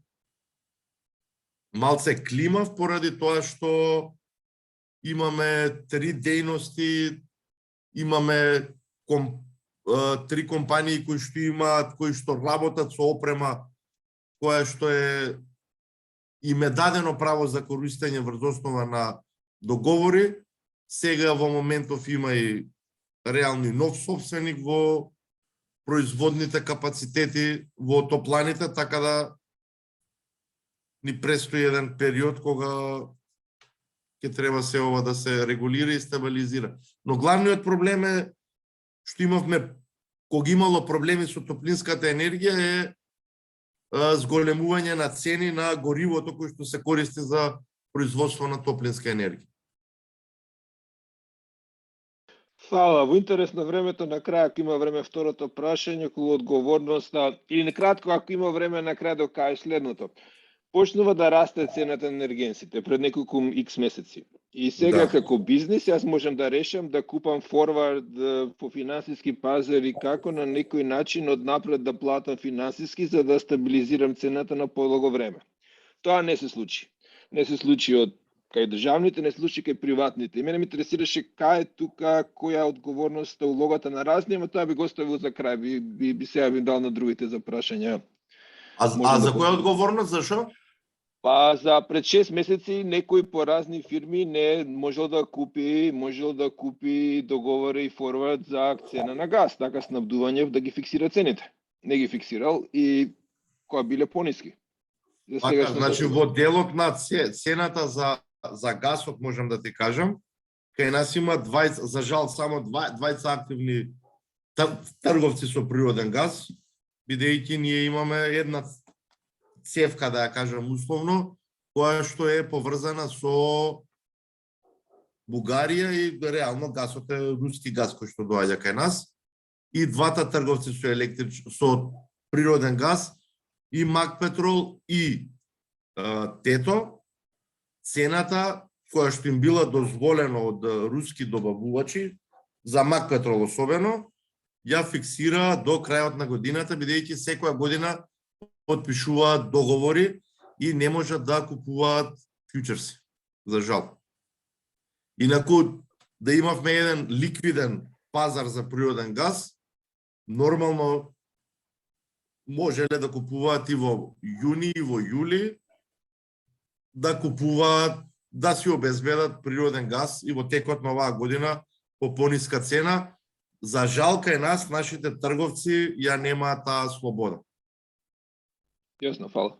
малце климав поради тоа што имаме 3 дејности, имаме 3 компании кои што работат со опрема која што им е дадено право за користење врз основа на договори. Сега во моментов има и реални нов собственик во производните капацитети во топланите, така да ни престои еден период кога ќе треба се ова да се регулира и стабилизира. Но главниот проблем е што имавме, кога имало проблеми со топлинската енергија, е зголемување на цени на горивото кој што се користи за производство на топлинска енергија. Фала, во интерес на времето, на крај, ако има време, второто прашање околу одговорноста, или накратко, ако има време, на крај да кажеш следното. Почнува да расте цената на енергенсите пред неколку икс месеци. И сега Да. како бизнис јас можам да решам да купам форвард по финансиски пазари, како на некој начин однапред да платам финансиски за да стабилизирам цената на подолго време. Тоа не се случи. Не се случи од кај државните, не се случи кај приватните. И мене ме интересираше кај е тука, која е одговорноста, улогата на разни, ама тоа би го оставил за крај, би сега би дал на другите за прашања. А Можем за да која одговорност, зашо? Па за пред 6 месеци некој по разни фирми не можел да купи договори и форвард за цена на газ, така снабдување да ги фиксира цените. Не ги фиксирал и кои биле пониски. За Така, сега значи во делот на цената за гасот можам да ти кажам, кај нас има 20, за жал само 20 активни трговци со природен газ, бидејќи ние имаме една цевка, да ја кажам условно, која што е поврзана со Бугарија и реално гасот е руски газ кој што доаѓа кај нас. И двата трговци со природен газ, и Макпетрол и Тето, цената која што им била дозволено од руски добавувачи, за Макпетрол особено, ја фиксира до крајот на годината, бидејќи секоја година подпишуваат договори и не можат да купуваат фьючерси, за жал. Инаку, да имавме еден ликвиден пазар за природен газ, нормално можеле да купуваат и во јуни и во јули, да купуваат, да си обезбедат природен газ и во текот на оваа година по пониска цена. За жал кај нас, нашите трговци ја немаат таа слобода. Јасно, фала.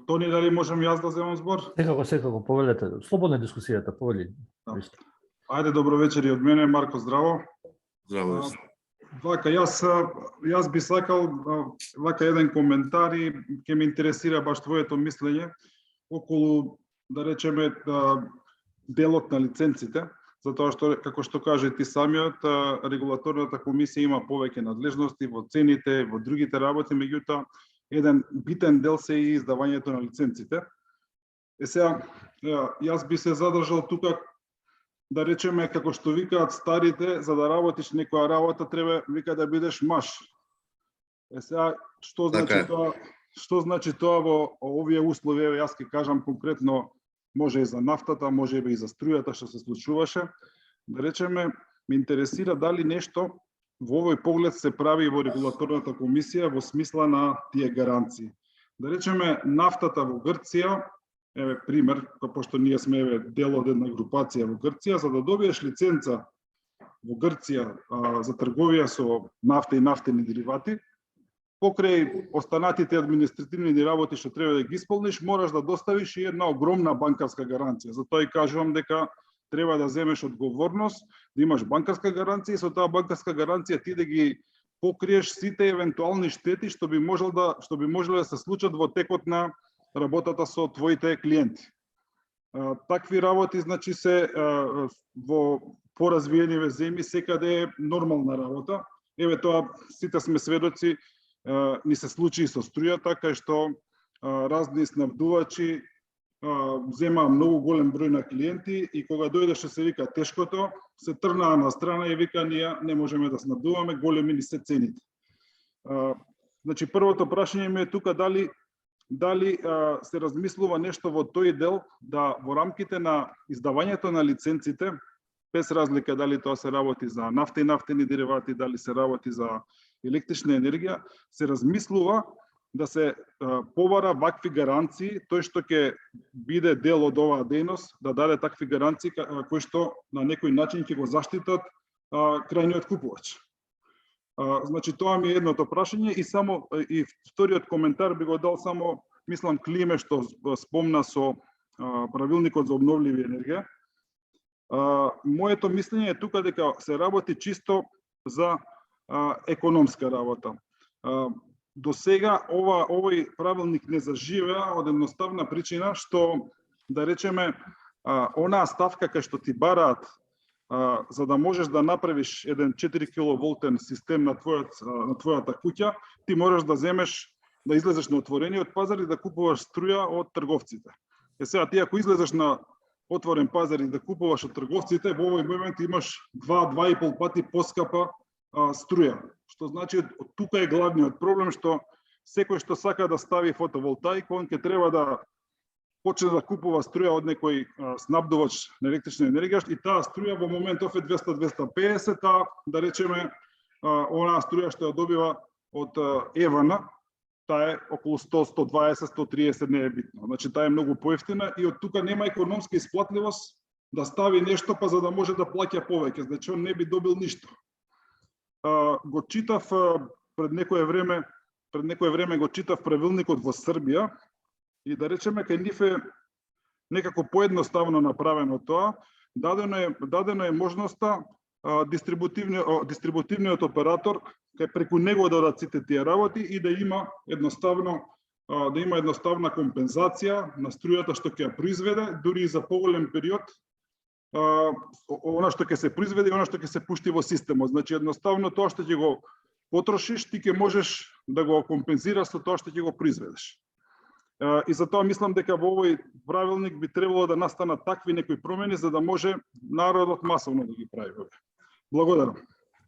Тони, дали можам јас да земам збор? Секако, повелете. Слободна е дискусијата, повели. Да. Ајде, добро вечер и од мене, Марко, здраво. Здраво. Вака, јас би сакал вака еден коментар и ќе ме интересира баш твоето мислење околу, да речеме, делот на лиценците, затоа што, како што каже ти самиот, регулаторната комисија има повеќе надлежности во цените, во другите работи, меѓутоа, еден битен дел се и издавањето на лиценците. Сега, јас би се задржал тука, да речеме, како што викаат старите, за да работиш некоја работа, треба вика да бидеш маш. Сега, што значи тоа? Што значи тоа во овие услови? Јас ќе кажам конкретно, може и за нафтата, може и за струјата што се случуваше. Да речеме, ме интересира дали нешто во овој поглед се прави во регулаторната комисија во смисла на тие гаранции. Да речеме, нафтата во Грција, еве пример, пошто ние сме дел од една групација во Грција, за да добиеш лиценца во Грција за трговија со нафта и нафтени деривати, покрај останатите административни работи што треба да ги исполниш, мораш да доставиш и една огромна банкарска гаранција. Затоа и кажувам дека треба да земеш одговорност, да имаш банкарска гаранција и со таа банкарска гаранција ти да ги покриеш сите евентуални штети што би можеле да се случат во текот на работата со твоите клиенти. Такви работи, значи, се во поразвиени земји секаде е нормална работа. Еве тоа сите сме сведоци, ни се случи и со струјата, кај што разни снабдувачи зема многу голем број на клиенти и кога дојдеше се вика тешкото, се трнаа на страна и вика ние не можеме да снабдуваме, големи ни се цените. Значи првото прашање ми е тука дали се размислува нешто во тој дел да во рамките на издавањето на лиценците, без разлика дали тоа се работи за нафта и нафтени деривати, дали се работи за електрична енергија, се размислува да се побара вакви гаранции, тој што ќе биде дел од оваа дејност, да даде такви гаранции кои што на некој начин ќе го заштитат крајниот купувач. Значи тоа ми е едното прашање и вториот коментар би го дал само, мислам, Климе што спомна со правилникот за обновливи енергија. Моето мислење е тука дека се работи чисто за економска работа. До сега овој правилник не заживеа од едноставна причина што, да речеме, онаа ставка кај што ти бараат за да можеш да направиш еден 4 киловолтен систем на твојата куќа, ти можеш да земеш, да излезеш на отворениот пазар и да купуваш струја од трговците. Сега ти ако излезеш на отворен пазар и да купуваш од трговците, во овој момент имаш 2,5 пати поскапа струја. Што значи, тука е главниот проблем, што секој што сака да стави фотоволтаик, он ќе треба да почне да купува струја од некој снабдувач на електрична енергија и таа струја во моментов е 200-250, да речеме, онаа струја што ја добива од ЕВН, таа е околу 100, 120, 130, не е битно. Значи, таа е многу поевтина и од тука нема економска исплатливост да стави нешто па за да може да плаќа повеќе, значи он не би добил ништо. Го читав пред некое време го читав правилникот во Србија и да речеме кај нив е некако поедноставно направено тоа, дадено е можноста дистрибутивниот оператор кај преку него да одат сите тие работи и да има едноставна компензација на струјата што ќе ја произведе, дури и за поголем период, она што ќе се произведе и она што ќе се пушти во системот. Значи едноставно тоа што ќе го потрошиш, ти ќе можеш да го компензираш со тоа што ќе го произведеш. И затоа мислам дека во овој правилник би требало да настанат такви некои промени за да може народот масовно да ги прави. Благодарам.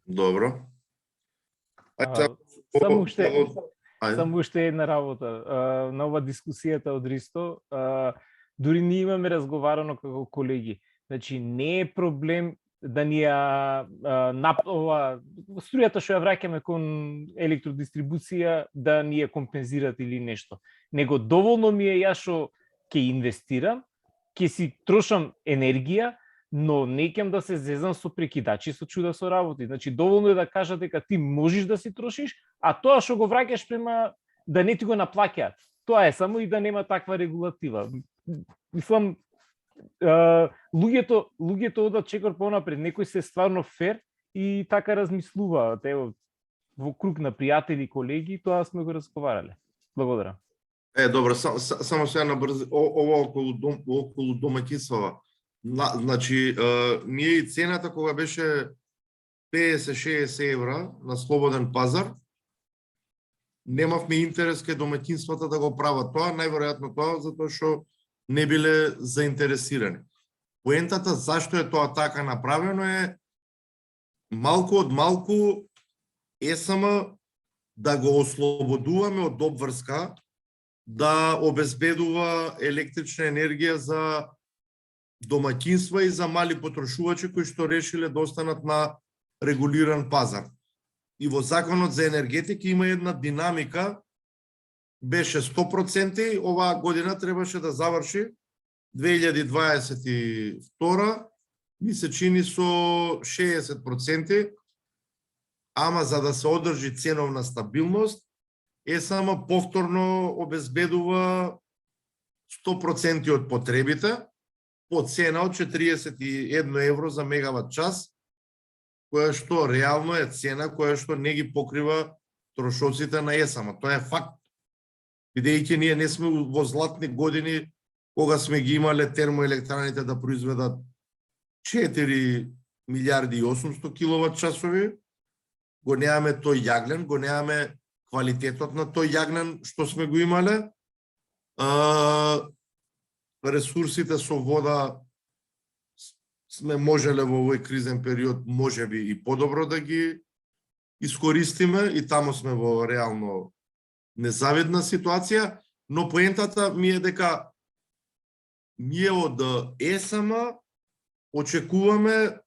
Добро. Само уште една работа. На ова дискусијата од Ристо, дури ние имаме разговарано како колеги. Значи, не е проблем да ни струјата што ја враќаме кон електродистрибуција да ни ја компензират или нешто. Него доволно ми е јас што ќе инвестирам, ќе си трошам енергија, но не ќе да се зезам со прекидачи, со чуда со работи. Значи, доволно е да кажат дека ти можеш да си трошиш, а тоа што го враќаш према да не ти го наплаќаат. Тоа е само и да нема таква регулатива. Мислам, луѓето одат чекор понапред, некои се стварно фер и така размислуваат. Ево, во круг на пријатели, колеги, тоа сме го разговарале. Благодарам. Добро, само сега набрзо, ова околу домаќинствава. Значи, ние и цената кога беше 50-60 евра на слободен пазар, немавме интерес кај домаќинствата да го прават тоа, најверојатно тоа затоа што не биле заинтересирани. Поентата зашто е тоа така направено е малку од малку ЕСМ да го ослободуваме од обврска да обезбедува електрична енергија за домаќинства и за мали потрошувачи кои што решиле да останат на регулиран пазар. И во Законот за енергетика има една динамика, беше 100%, оваа година требаше да заврши 2022, ми се чини со 60%, ама за да се одржи ценовна стабилност, само повторно обезбедува 100% од потребите по цена од 41 евро за мегават час, која што реално е цена која што не ги покрива трошоците на ЕСАМ. Тоа е факт. Бидејќи ние не сме во златни години кога сме ги имале термоелектраните да произведат 4 милиарди и 800 киловат часови, го немаме тој јаглен, го немаме квалитетот на тој јагнен што сме го имале. Ресурсите со вода сме можеле во овој кризен период можеби и подобро да ги искористиме и таму сме во реално незавидна ситуација, но поентата ми е дека ние од ЕСМ очекуваме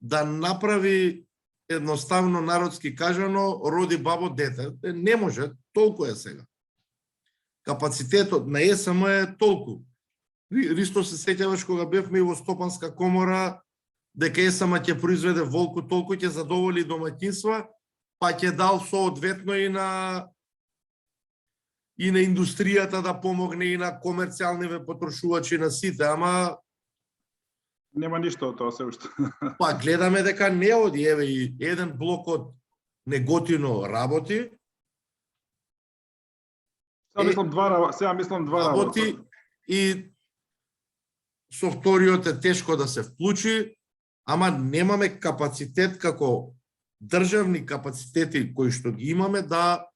да направи едноставно народски кажано роди бабо дете. Не може, толку е сега. Капацитетот на ЕСМ е толку. Ристо се сеќаваш кога бевме и во Стопанска комора, дека ЕСМ ќе произведе волку, толку ќе задоволи домаќинства, па ќе дал соодветно и на индустријата да помогне и на комерцијалниве потрошувачи на сите, ама нема ништо од тоа се уште. Па гледаме дека не оди, еве и еден блок од Неготино работи. Сега мислам два работи. И со вториот е тешко да се вклучи, ама немаме капацитет како државни капацитети кои што ги имаме да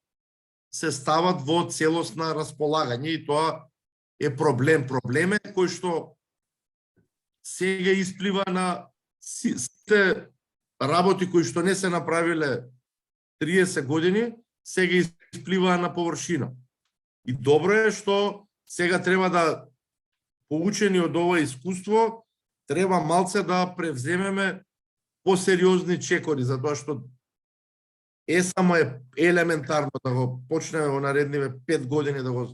се стават во целосна располагање и тоа е проблем. Проблем е кој што сега исплива на сите работи кои што не се направиле 30 години, сега исплива на површина. И добро е што сега треба да, поучени од ова искуство, треба малце да превземеме посериозни чекори, затоа што само е елементарно да го почнеме во наредниве 5 години да го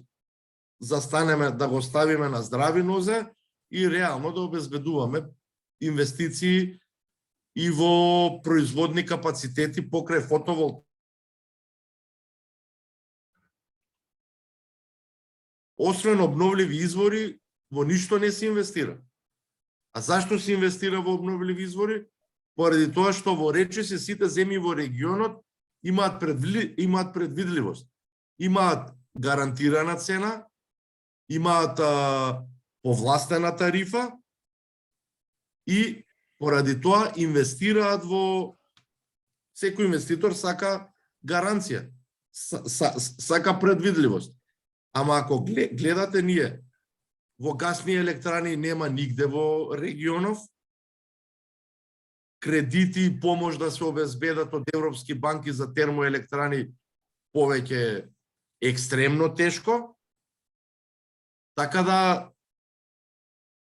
застанеме, да го ставиме на здрави нозе и реално да обезбедуваме инвестиции и во производни капацитети покрај фотоволтаика. Освен обновливи извори, во ништо не се инвестира. А зашто се инвестира во обновливи извори? Поради тоа што во речиси сите земји во регионот имаат предвидливост. Имаат гарантирана цена, имаат повластена тарифа и поради тоа инвестираат во... Секој инвеститор сака гаранција, сака предвидливост. Ама ако гледате ние, во гасни електрани нема нигде во регионов, кредити и помош да се обезбедат од европски банки за термоелектрани повеќе екстремно тешко, така да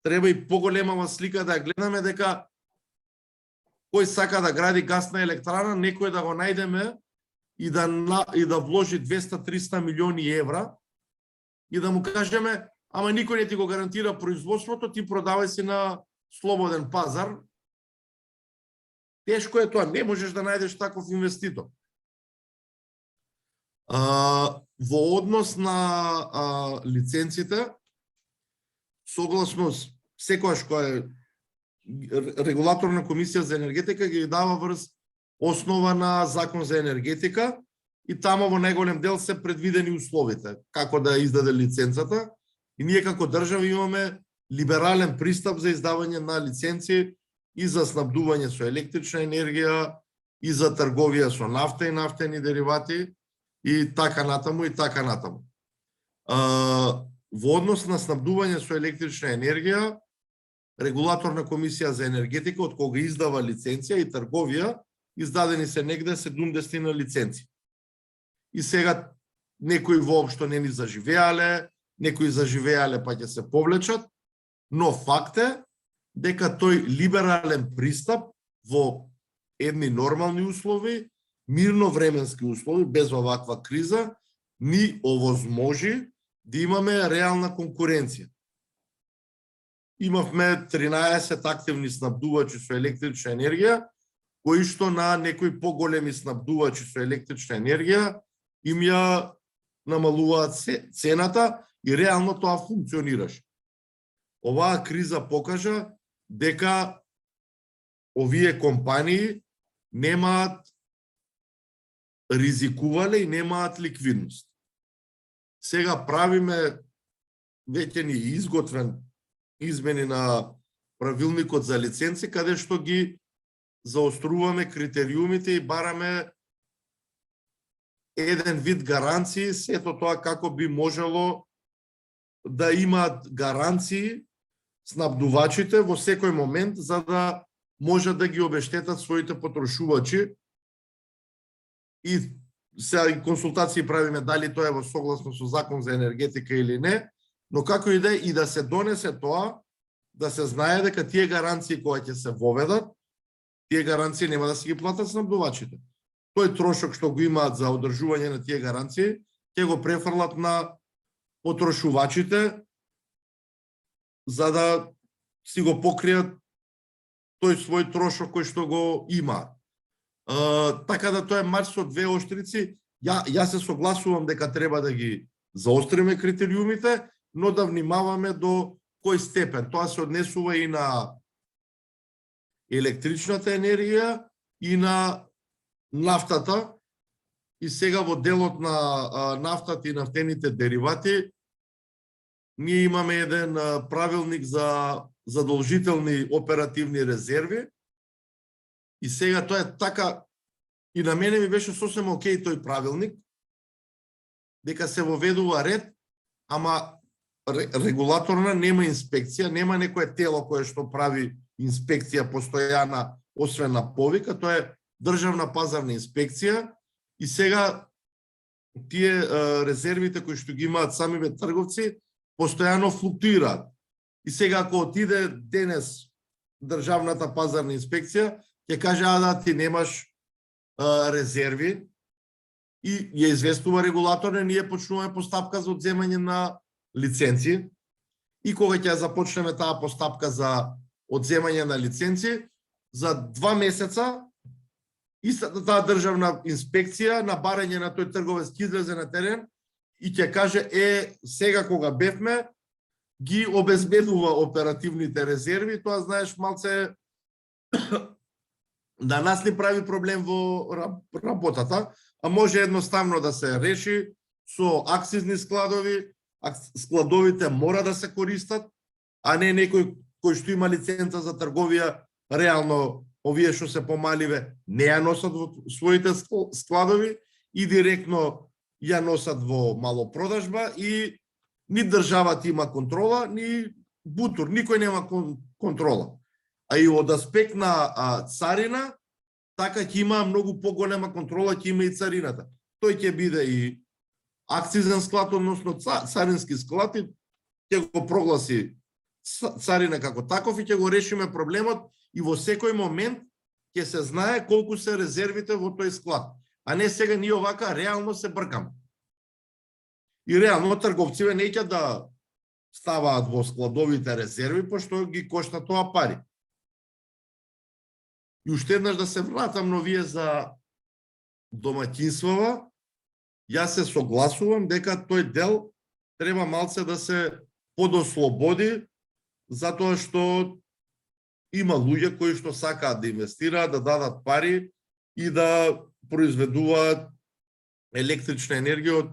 треба и поголемава слика да ја гледаме дека кој сака да гради гасна електрана, некој да го најдеме и да вложи 200-300 милиони евра и да му кажеме, ама никој не ти го гарантира производството, ти продавај си на слободен пазар. Тешко е тоа, не можеш да најдеш таков инвеститор. Во однос на лиценците, согласно секојаш која е регулаторна комисија за енергетика ги дава врз основа на закон за енергетика и тамо во најголем дел се предвидени условите како да издаде лиценцата и ние како држава имаме либерален пристап за издавање на лиценци и за снабдување со електрична енергија и за трговија со нафта и нафтени деривати и така натаму и така натаму. Во однос на снабдување со електрична енергија, регулаторна комисија за енергетика од кога издава лиценција и трговија, издадени се негде 70 на лиценци. И сега некои воопшто не ни заживеале, некои заживеале па ќе се повлечат, но факт е дека тој либерален пристап во едни нормални услови, мирно временски услови, без оваква криза, ни овозможи да имаме реална конкуренција. Имавме 13 активни снабдувачи со електрична енергија, кои што на некои поголеми снабдувачи со електрична енергија им ја намалуваат цената и реално тоа функционираше. Оваа криза покажа дека овие компании немаат ризикувале и немаат ликвидност. Сега правиме веќе ни изготвен измени на правилникот за лиценци, каде што ги заоструваме критериумите и бараме еден вид гаранции, сето тоа како би можело да имаат гаранции снабдувачите во секој момент, за да можат да ги обештетат своите потрошувачи. И сега консултации правиме дали тоа е во согласно со закон за енергетика или не, но како и да е, и да се донесе тоа, да се знае дека тие гаранции кои ќе се воведат, тие гаранции нема да се ги платат снабдувачите. Тој трошок што го имаат за одржување на тие гаранции, ќе го префрлат на потрошувачите за да си го покријат тој свој трошок кој што го има. Така да тоа е мач со двеоштрици. Јас се согласувам дека треба да ги заостриме критериумите, но да внимаваме до кој степен. Тоа се однесува и на електричната енергија и на нафтата. И сега во делот на нафтата и нафтените деривати ние имаме еден правилник за задолжителни оперативни резерви и сега тоа е така, и на мене ми беше сосем окей тој правилник, дека се воведува ред, ама регулаторна нема инспекција, нема некое тело кое што прави инспекција постојана, освен на повика, тоа е државна пазарна инспекција и сега тие резервите кои што ги имаат самите трговци постојано флуктуираат. И сега ако отиде денес државната пазарна инспекција, ќе каже да ти немаш резерви и ја известува регулаторна, ние почнуваме постапка за одземање на лиценци и кога ќе започнеме таа постапка за одземање на лиценци, за 2 месеца истата таа државна инспекција на барање на тој трговец ќе излезе на терен и ќе каже сега кога бевме ги обезбедува оперативните резерви, тоа знаеш малце да нас ни прави проблем во работата, а може едноставно да се реши со акцизни складови. Складовите мора да се користат, а не некој кој што има лиценца за трговија, реално овие што се помаливе не ја носат во своите складови и директно ја носат во малопродажба и ни државата има контрола, ни бутур, никој нема контрола. А и од аспект на царина, така ќе има многу поголема контрола, ќе има и царината. Тој ќе биде и акцизен склад, односно царински склад, и ќе го прогласи царина како таков и ќе го решиме проблемот и во секој момент ќе се знае колку се резервите во тој склад. А не сега ние овака реално се бркаме. И реално трговците не ќе да ставаат во складовите резерви, пошто ги кошта тоа пари. И уште еднаш да се вратам на вие за домаќинствава, јас се согласувам дека тој дел треба малце да се подослободи, затоа што има луѓе кои што сакаат да инвестираат, да дадат пари и да произведуваат електрична енергија од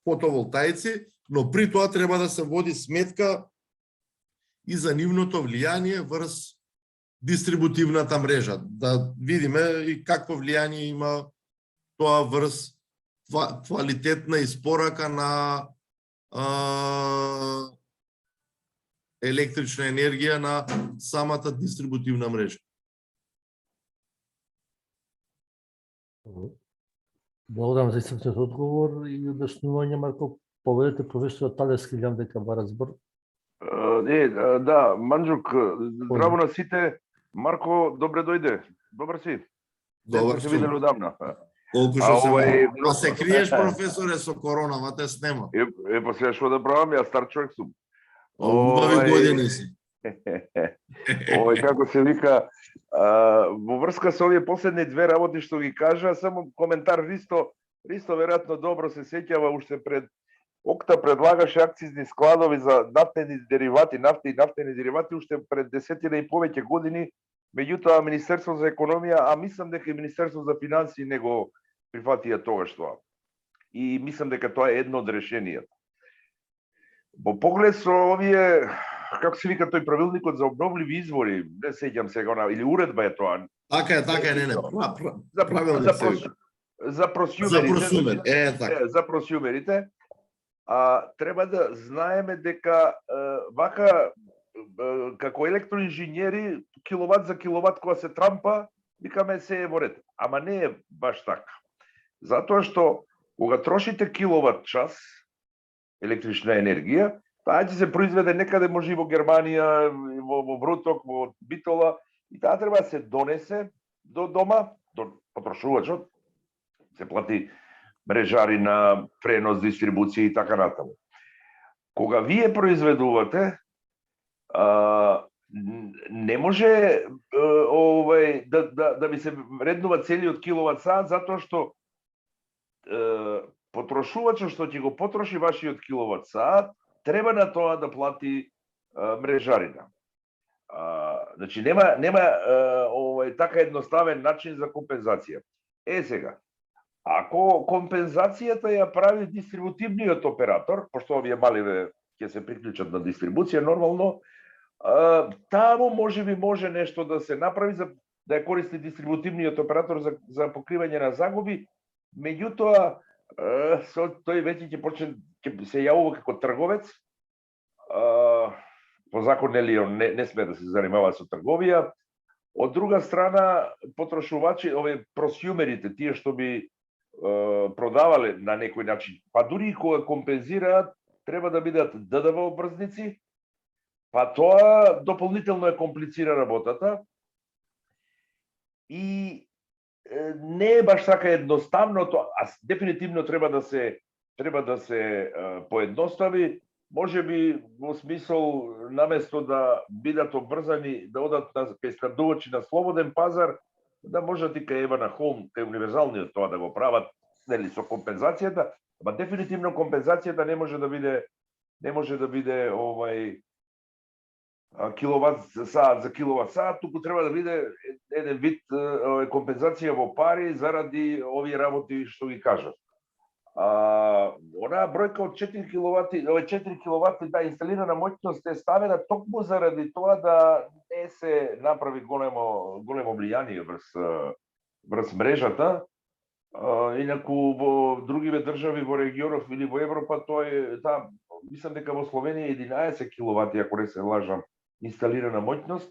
фотоволтаици, но при тоа треба да се води сметка и за нивното влијание врз дистрибутивната мрежа. Да видиме и какво влијание има тоа врз квалитетна испорака на електрична енергија на самата дистрибутивна мрежа. Благодарам за истинскиот одговор и објаснување, Марко. Поведете професор Талески, гледам дека бара збор. Да, Манџук, здраво на сите. Марко, добре дојде. Добар си. Добар се виделе одамна. Колку што се а се криеш, професоре, со корона, ма те снема. Па сега што да правам, јас стар човек сум. Убави години си. Како се вика, во врска со овие последни две работи што ги кажа, само коментар Ристо веројатно добро се сеќава, уште пред ОКТА предлагаше акцизни складови за нафтени деривати уште пред 10 и повеќе години, меѓутоа Министерство за економија, а мислам дека и Министерство за финансии не го прифатија тогаш тоа. И мислам дека тоа е едно од решенијата. Во поглед со овие, како се вика тој правилникот за обновливи извори, не сеќам сега, или уредба е тоа. Така е, правилник се. За просјумерите. За просјумерите. Треба да знаеме дека вака како електроинженери киловат за киловат кога се трампа, викаме се е во ред. Ама не е баш така. Затоа што кога трошите киловат час електрична енергија, таа ќе се произведе некаде може и во Германија, во Вруток, во Битола, и таа треба да се донесе до дома, до потрошувачот, се плати мрежарина, пренос, дистрибуција и така натаму. Кога вие произведувате, не може да ви се вреднува целиот киловат саат, затоа што потрошувачот што ќе го потроши вашиот киловат саат, треба на тоа да плати мрежарина. Значи нема така едноставен начин за компензација. Сега, ако компензацијата ја прави дистрибутивниот оператор, пошто овие малите ќе се приклучат на дистрибуција нормално. Таму може нешто да се направи за да ја користи дистрибутивниот оператор за покривање на загуби, меѓутоа тој веќе ќе се јавува како трговец. По закон не сме да се занимава со трговија. Од друга страна, потрошувачи, овие просјумерите, тие што би продавале на некој начин, па дури и кога компензираат, треба да бидат ДДВ обврзници, па тоа дополнително ја комплицира работата. И не е баш така едноставно, а дефинитивно треба да се поедностави, можеби во смисол наместо да бидат обврзани, да одат кај складувачи на слободен пазар, да можат и кај Ева на Холм, кај универзалниот тоа да го прават, нели со компензацијата, ама дефинитивно компензацијата не може да биде киловат саат за киловат саат, туку треба да биде еден вид компензација во пари заради овие работи што ги кажав. Онаа бројка од 4 киловати, 4 киловати да инсталирана моќност е ставена токму заради тоа да не се направи големо влијание врз мрежата. Инаку во другиве држави во регионов или во Европа тоа е, мислам дека во Словенија 11 киловати, ако не се лажам, инсталирана моќност.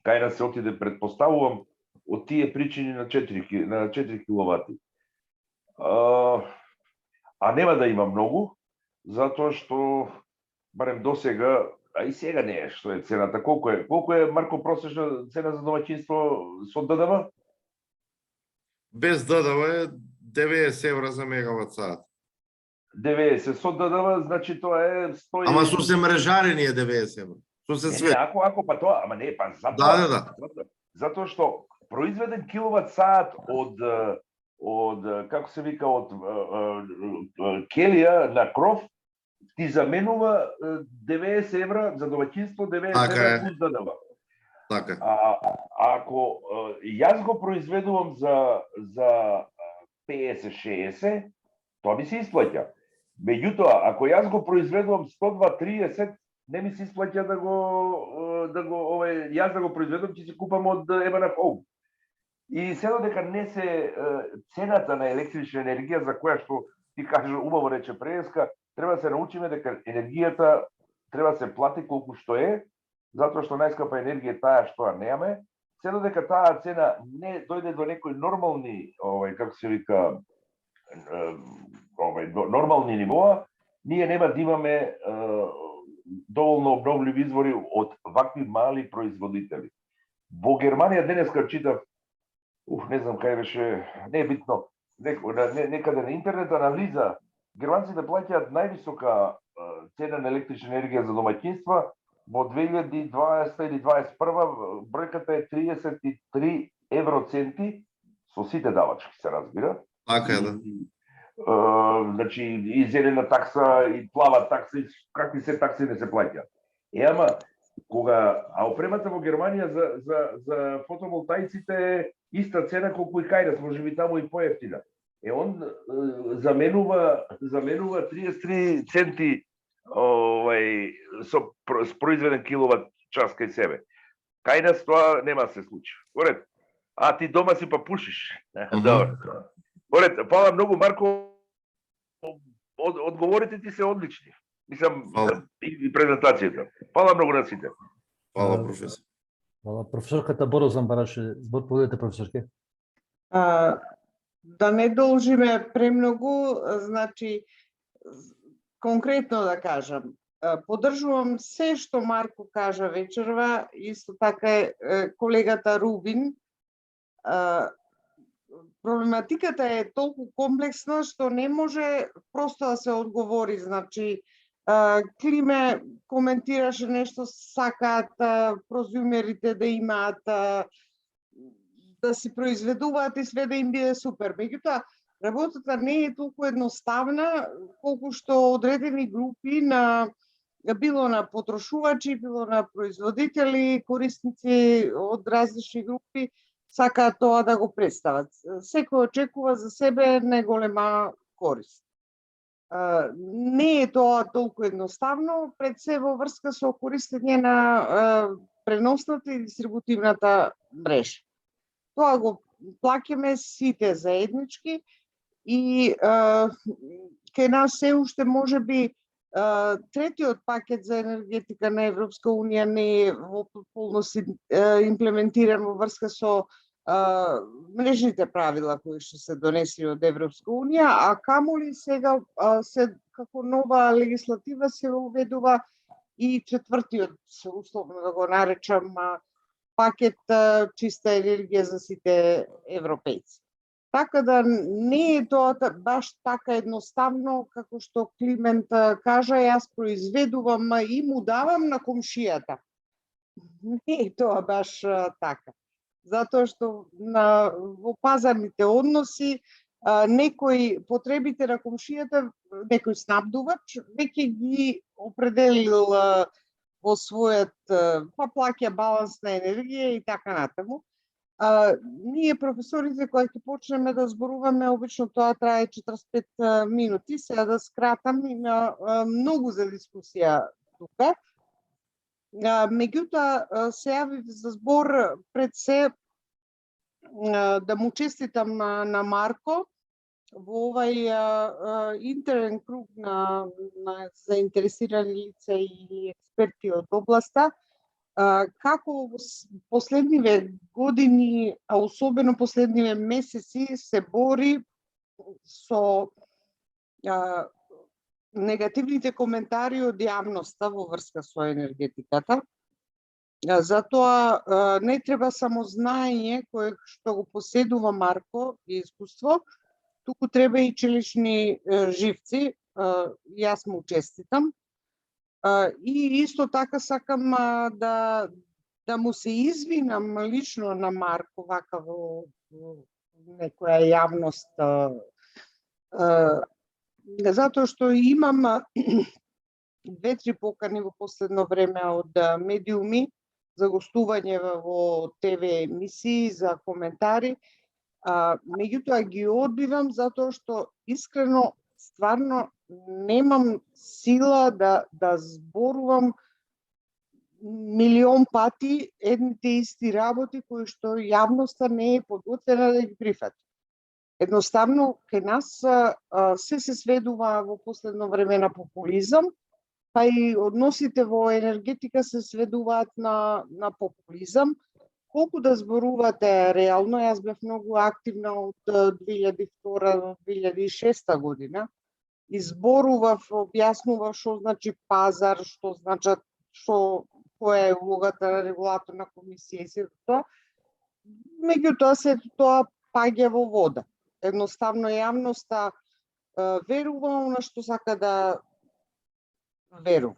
Кај нас се отиде, предпоставувам, од тие причини на 4 киловати. А нема да има многу, затоа што барем досега, а и сега не е што е цената. Колку е Марко просечна цена за домаќинство со ДДВ? Без ДДВ е 90 евра за мегават саат. 90 со ДДВ, значи тоа е 100. Ама со се мрежарени е 90 евра. Со се све. Ако па тоа, ама не, па затоа. Да. Затоа што произведен киловат саат од како се вика, од келија на кров ти заменува 90 евра за домаќинство, 90 евра плюс ДДВ. Така. Ако јас го произведувам за 50-60, тоа ми се исплаќа. Меѓутоа, ако јас го произведувам 102-30, не ми се исплаќа јас да го произведувам, ќе се купам од Ева на Холм. И се додека не се цената на електрична енергија, за која што ти кажа убаво рече Преска, треба да се научиме дека енергијата треба да се плати колку што е, затоа што најскапа енергија е таа што ја немаме. Се додека таа цена не дојде до некои нормални, како се вика, нормални нивоа, ние нема да имаме доволно обновливи извори од вакви мали производители. Во Германија денеска читав, не знам кај беше, не е битно, некаде на интернет анализа, германците плаќаат највисока цена на електрична енергија за домаќинства. Во 2020 или 2021 бројката е 33 евроценти со сите давачки, се разбира. Така е, да. Значи и зелена такса, и плава такса, и какви се такси не се плаќаат. Ама кога опремата во Германија за фотоволтаиците е иста цена колку и кај нас, можеби таму и поевтина. Он заменува 33 центи со произведен киловат час кај себе. Кај нас тоа нема да се случи. Поред. А ти дома си па пушиш. Добро. Поред, фала многу, Марко. Одговорите ти се одлични. Мислам, и презентацијата. Фала многу на сите. Фала, професор. Фала. Професорката Борозан бараше збор, поведете, професорке. Да не должиме премногу, значи, конкретно да кажам, поддржувам се што Марко кажа вечерва, исто така е колегата Рубин. Проблематиката е толку комплексна што не може просто да се одговори, значи Климе коментираше нешто, сакаат прозумерите да имаат, да се произведуваат и све да им биде супер. Меѓутоа, работата не е толку едноставна, колку што одредени групи било на потрошувачи, било на производители, корисници од различни групи, сакаат тоа да го представат. Секој очекува за себе најголема корист. Не е тоа толку едноставно, пред се во врска со користење на преносната и дистрибутивната мрежа. Тоа го плаќаме сите заеднички и кај нас се уште можеби третиот пакет за енергетика на Европска унија не е во потполност имплементиран во врска со мрежните правила кои што се донесени од Европска унија, а камоли сега се како нова легислатива се уведува и четвртиот, условно да го наречам, пакет чиста енергија за сите европејци. Така да не е тоа баш така едноставно како што Климент кажа, јас произведувам и му давам на комшијата. Не е тоа баш така. Затоа што во пазарните односи некој потребите на комшијата, некој снабдувач веќе ги определил во својот, па плаќа баланс на енергија и така натаму. Ние професорите кои ќе почнеме да зборуваме, обично тоа трае 45 минути, сега да скратам, има многу за дискусија тука. Меѓутоа се јавив за збор пред се да му честитам на Марко во овај интерен круг на заинтересирани лица и експерти од областа, како последниве години, а особено последниве месеци, се бори со негативните коментари од јавноста во врска со енергетиката. Затоа не треба само знаење кое што го поседува Марко и искуство, туку треба и челични живци, јас му честитам. И исто така сакам да му се извинам лично на Марко вака во некоја јавност, затоа што имам 2-3 покани во последно време од медиуми за гостување во ТВ емисии, за коментари. Меѓутоа ги одбивам затоа што искрено, стварно немам сила да зборувам милион пати едните исти работи кои што јавноста не е подготвена да ги прифати. Едноставно, кај нас се сведува во последно време на популизам, па и односите во енергетика се сведуваат на популизам. Колку да зборувате реално, јас бев многу активна од 2002 до 2006 година. Изборував, објаснував што значи пазар, што значат, која е улогата на регулаторна комисија и се тоа. Меѓутоа се тоа паѓа во вода. Едноставно јавноста верува она што сака да верува.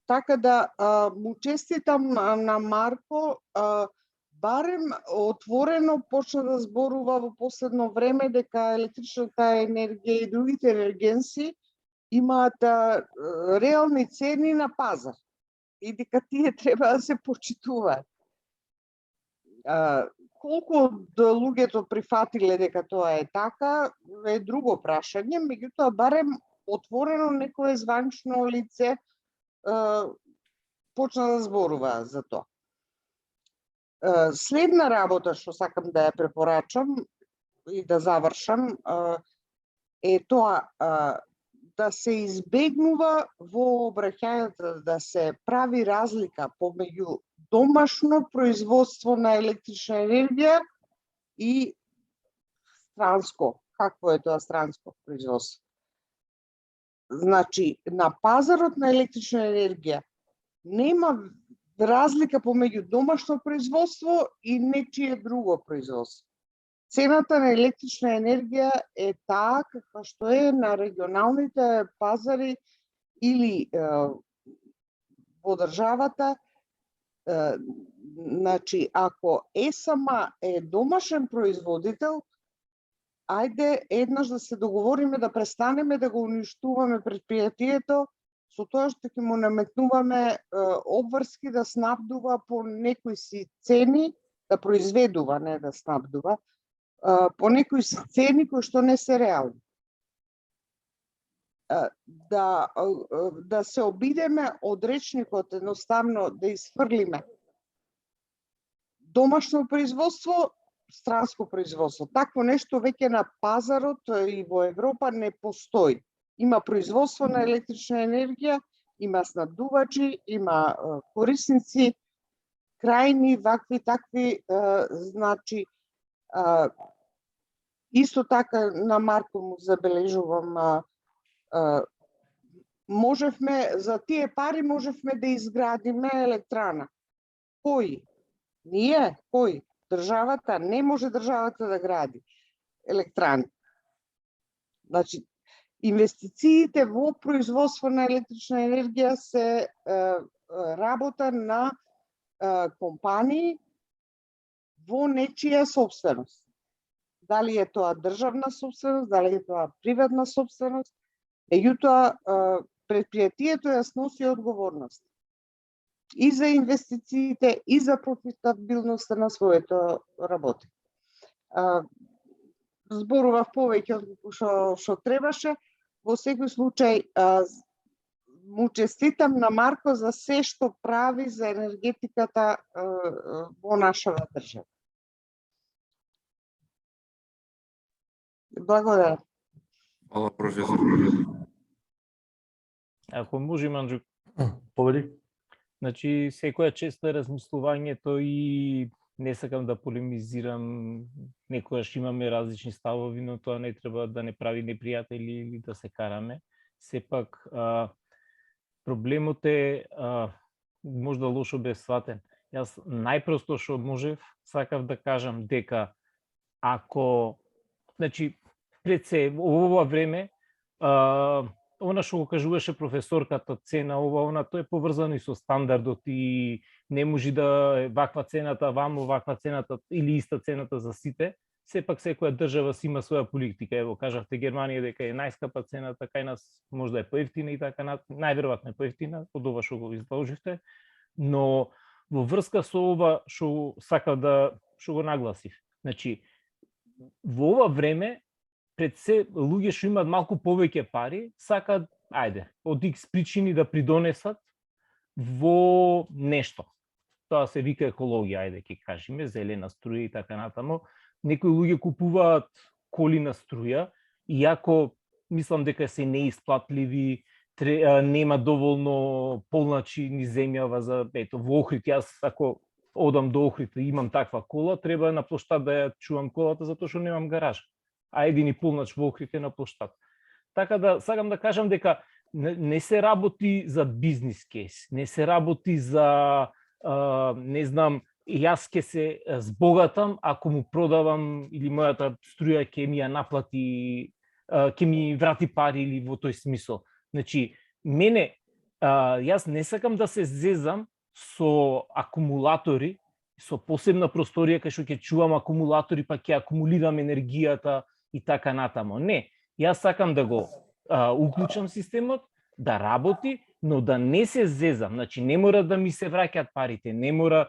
Така да му честитам на Марко, барем отворено почна да зборува во последно време дека електричната енергија и другите енергенси имаат реални цени на пазар и дека тие треба да се почитуваат. Колку од луѓето прифатиле дека тоа е така, е друго прашање, меѓутоа барем отворено некое званично лице почна да зборува за тоа. Следна работа што сакам да ја препорачам и да завршам е тоа да се избегнува во обраќањето, да се прави разлика помеѓу домашно производство на електрична енергија и странско. Какво е тоа странско производство? Значи, на пазарот на електрична енергија нема разлика помеѓу домашно производство и нечие друго производство. Цената на електрична енергија е таа каква што е на регионалните пазари или во државата. Значи, ако ЕСМ е домашен производител, ајде еднаш да се договориме да престанеме да го уништуваме предпријатието со тоа што ќе му наметнуваме обврски да снабдува по некои си цени, да произведува, не да снабдува, по некои си цени кои што не се реални. да се обидеме од речникот, едноставно да изфрлиме домашно производство, странско производство. Такво нешто веќе на пазарот и во Европа не постои. Има производство на електрична енергија, има снабдувачи, има корисници, крајни, вакви, такви, значи, исто така на Марко му забележувам, можевме, за тие пари можевме да изградиме електрана. Кој? Ние? Кој? Државата? Не може државата да гради електрани. Значи, инвестициите во производство на електрична енергија се работа на компании во нечија собственост. Дали е тоа државна собственост, дали е тоа приватна собственост, меѓутоа предпријатието ја сноси одговорност и за инвестициите, и за профитабилноста на своето работи. Зборував повеќе од што требаше. Во секој случај, му честитам на Марко за се што прави за енергетиката во нашава држава. Благодарам. Hvala, profesor. Ако може, Манџо, Поведи. значи секоја чест на размислувањето и не сакам да полемизирам, некојаш имаме различни ставови, но тоа не треба да не прави непријатели или да се караме. Сепак, проблемот е можда лошо бе сватен. Јас најпросто што можев, сакав да кажам дека ако, значи, пред се, во ова време, она што го кажуваше професорката, цена, ова, она, тоа е поврзано и со стандардот и не може да е ваква цената ваму, ваква цената или иста цената за сите. Сепак секоја држава си има своја политика. Ево, кажавте Германија дека е најскапа цената, кај нас можда е поевтина и така, најверојатно е поевтина, од ова што го изложивте, но во врска со ова што сакав да што го нагласив. Значи, во ова време пред се луѓе што имаат малку повеќе пари, сакаат, ајде, од X причини да придонесат во нешто. Тоа се вика екологија, ајде ќе кажеме, зелена струја и така натаму. Некои луѓе купуваат коли на струја, иако мислам дека се неисплатливи, нема доволно полначи ни земјава за, ето, во Охрид, јас ако одам до Охрид и имам таква кола, треба на площад да ја чувам колата затоа што немам гаража. А едини полнач во Охрид е на площад. Така да сакам да кажам дека не се работи за бизнис кейс, не се работи за не знам, јас ќе се збогатам ако му продавам или мојата струја ќе ми ја наплати, ќе ми врати пари или во тој смисол. Значи, мене, јас не сакам да се зезам со акумулатори, со посебна просторија кај што ќе чувам акумулатори, па ќе акумулирам енергијата и така натаму. Не, јас сакам да го уклучам системот, да работи, но да не се зезам. Значи, не мора да ми се враќаат парите, не мора,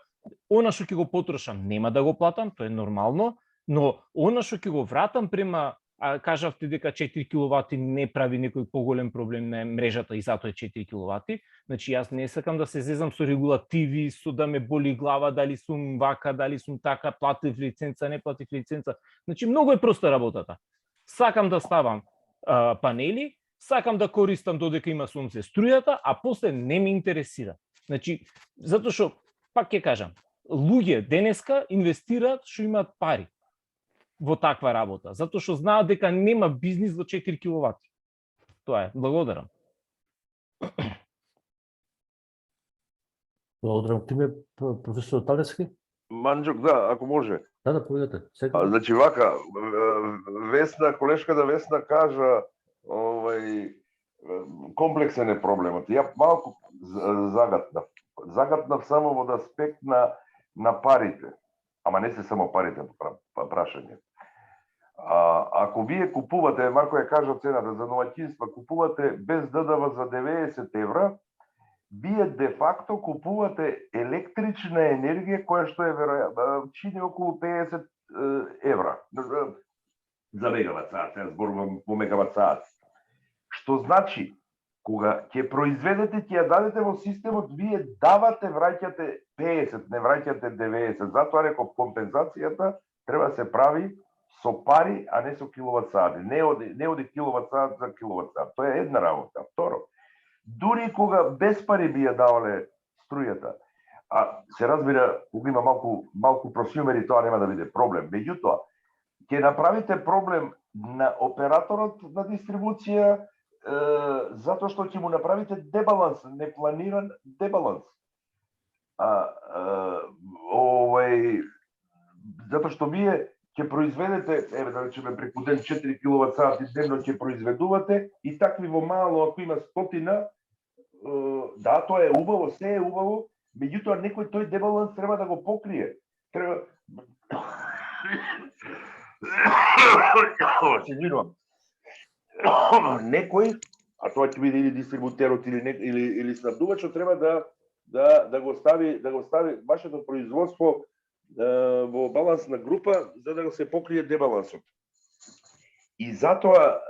она што ќе го потрошам, нема да го платам, тоа е нормално, но она што ќе го вратам према, кажавте дека 4 киловати не прави некој поголем проблем на мрежата и затоа е 4 киловати. Значи, јас не сакам да се зезам со регулативи, со да ме боли глава, дали сум вака, дали сум така, платив лиценца, не платив лиценца. Значи, многу е проста работата. Сакам да ставам панели, сакам да користам додека има сонце струјата, а после не ме интересира. Значи, затоа што, пак ќе кажам, луѓе денеска инвестираат што имаат пари во таква работа, затоа што знаат дека нема бизнис во 4 киловати. Тоа е. Благодарам. Благодарам. Ти ме, професор Талески? Манџок, да, ако може. Да, поведете. Значи вака, Весна, колешката Весна кажа, комплексен е проблемот. Ја малку загатнав. Загатнав само во аспект на парите. Ама не се само парите прашање. Ако вие купувате, Марко ја кажа цената за домаќинства, купувате без ДДВ за 90 евра, вие де факто купувате електрична енергија која што е чини околу 50 евра за мегават саат, зборувам по мегават саат. Што значи, кога ќе произведете, ќе ја дадете во системот, вие давате, враќате 50, не враќате 90. Затоа реков, компензацијата треба да се прави со пари, а не со киловат сати. Не оди киловат сат за киловат сат. Тоа е една работа. Второ, дури кога без пари би ја давале струјата, а се разбира, кога има малку просјумери, тоа нема да биде проблем. Меѓутоа, ќе направите проблем на операторот на дистрибуција, затоа што ќе му направите дебаланс, непланиран дебаланс. Затоа што вие ќе произведете, да речеме преку ден 4 киловат сати дневно ќе произведувате и такви во мало, ако има 100, да, тоа е убаво, се е убаво, меѓутоа некој тој дебаланс треба да го покрие. Треба некој, а тоа ќе биде или дистрибутерот или снабдувачот, треба да го стави вашето производство во балансна група за да се покрие дебалансот. И затоа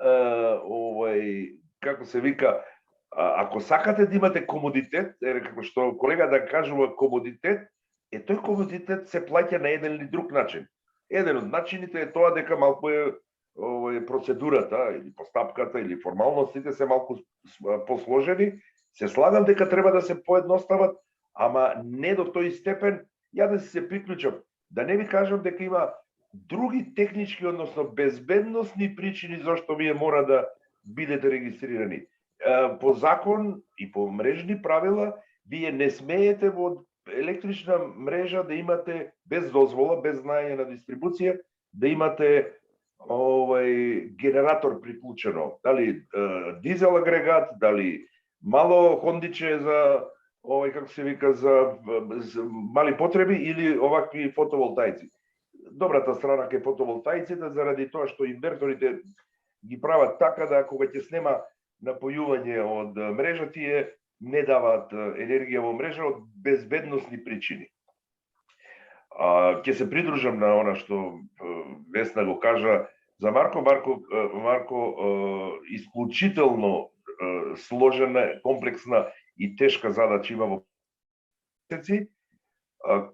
како се вика, ако сакате да имате комодитет, како што колега да кажува комодитет, тој комодитет се плаќа на еден или друг начин. Еден од начините е тоа дека малку е процедурата или постапката или формалностите се малку посложени. Се слагам дека треба да се поедностават, ама не до тој степен. Ја да се приклучам, да не ви кажам дека има други технички, односно безбедносни причини зашто вие мора да бидете регистрирани. По закон и по мрежни правила, вие не смеете во електрична мрежа да имате без дозвола, без знаење на дистрибуција, да имате генератор приклучено. Дали дизел агрегат, дали мало хондиче за како се вика, за мали потреби или овакви фотоволтаици. Добрата страна кај фотоволтаиците заради тоа што инверторите ги прават така да кога ќе снема напојување од мрежа, тие не даваат енергија во мрежа од безбедносни причини. Ќе се придружам на она што Весна го кажа за Марко. Марко исклучително сложена, комплексна и тешка задача има во месеци.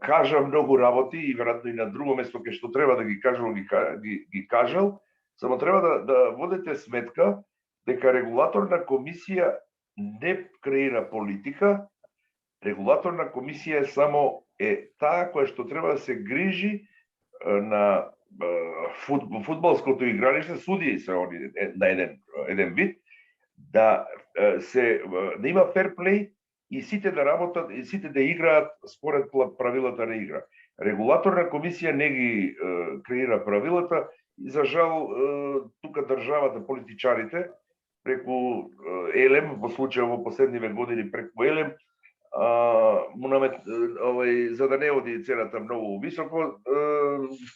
Кажа многу работи и веројатно и на друго место кај што треба да ги кажал, ги кажал. Само треба да водите сметка дека регулаторна комисија не креира политика. Регулаторна комисија само таа која што треба да се грижи на фудбалското игралиште, судии се они на еден вид, да има фер плей и сите да работат, и сите да играат според правилата на игра. Регулаторна комисија не ги креира правилата и за жал тука државата, политичарите преку ЕЛЕМ, во случај во последниве години преку ЕЛЕМ, за да не оди цената многу високо,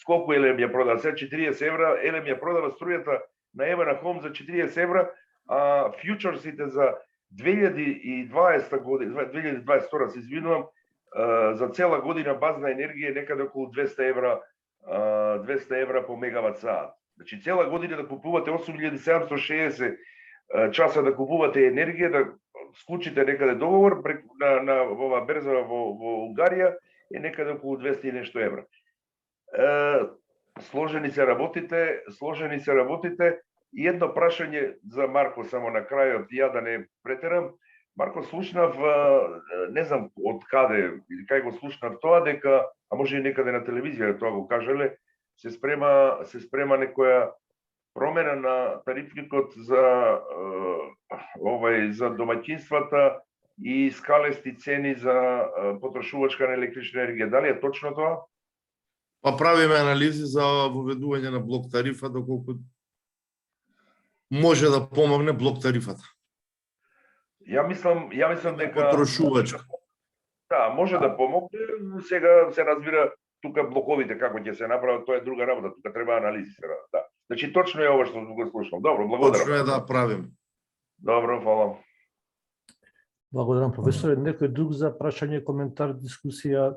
колку ЕЛЕМ ја продава? 40 евра, ЕЛЕМ ја продава струјата на Евена Хом за 40 евра, а фьючерсите за 2020 година, 2022 се извинувам, за цела година базна енергија е некаде околу 200 евра по мегават саат. Значи цела година да купувате 8760 часа да купувате енергија, да склучите некаде договор на ова берза во Унгарија е некаде околу 200 и нешто евра. Сложени се работите. И едно прашање за Марко само на крајот, ја да не претерам. Марко, слушнав, не знам од каде или кај го слушнав тоа, дека, а може и некаде на телевизија тоа го кажале, се спрема некоја промена на тарифникот за домаќинствата и скалести цени за потрошувачка на електрична енергија. Дали е точно тоа? Па правиме анализи за воведување на блок тарифа, доколку може да помогне блок тарифата. Ја мислам дека потрошувачка. Да, може да помогне, но сега се разбира тука блоковите како ќе се направат, тоа е друга работа, тука треба анализи се прават. Да. Значи точно е ова што го слушам. Добро, благодарам. Точно е да правим. Добро, фала. Благодарам, професоре. Некој друг за прашање, коментар, дискусија?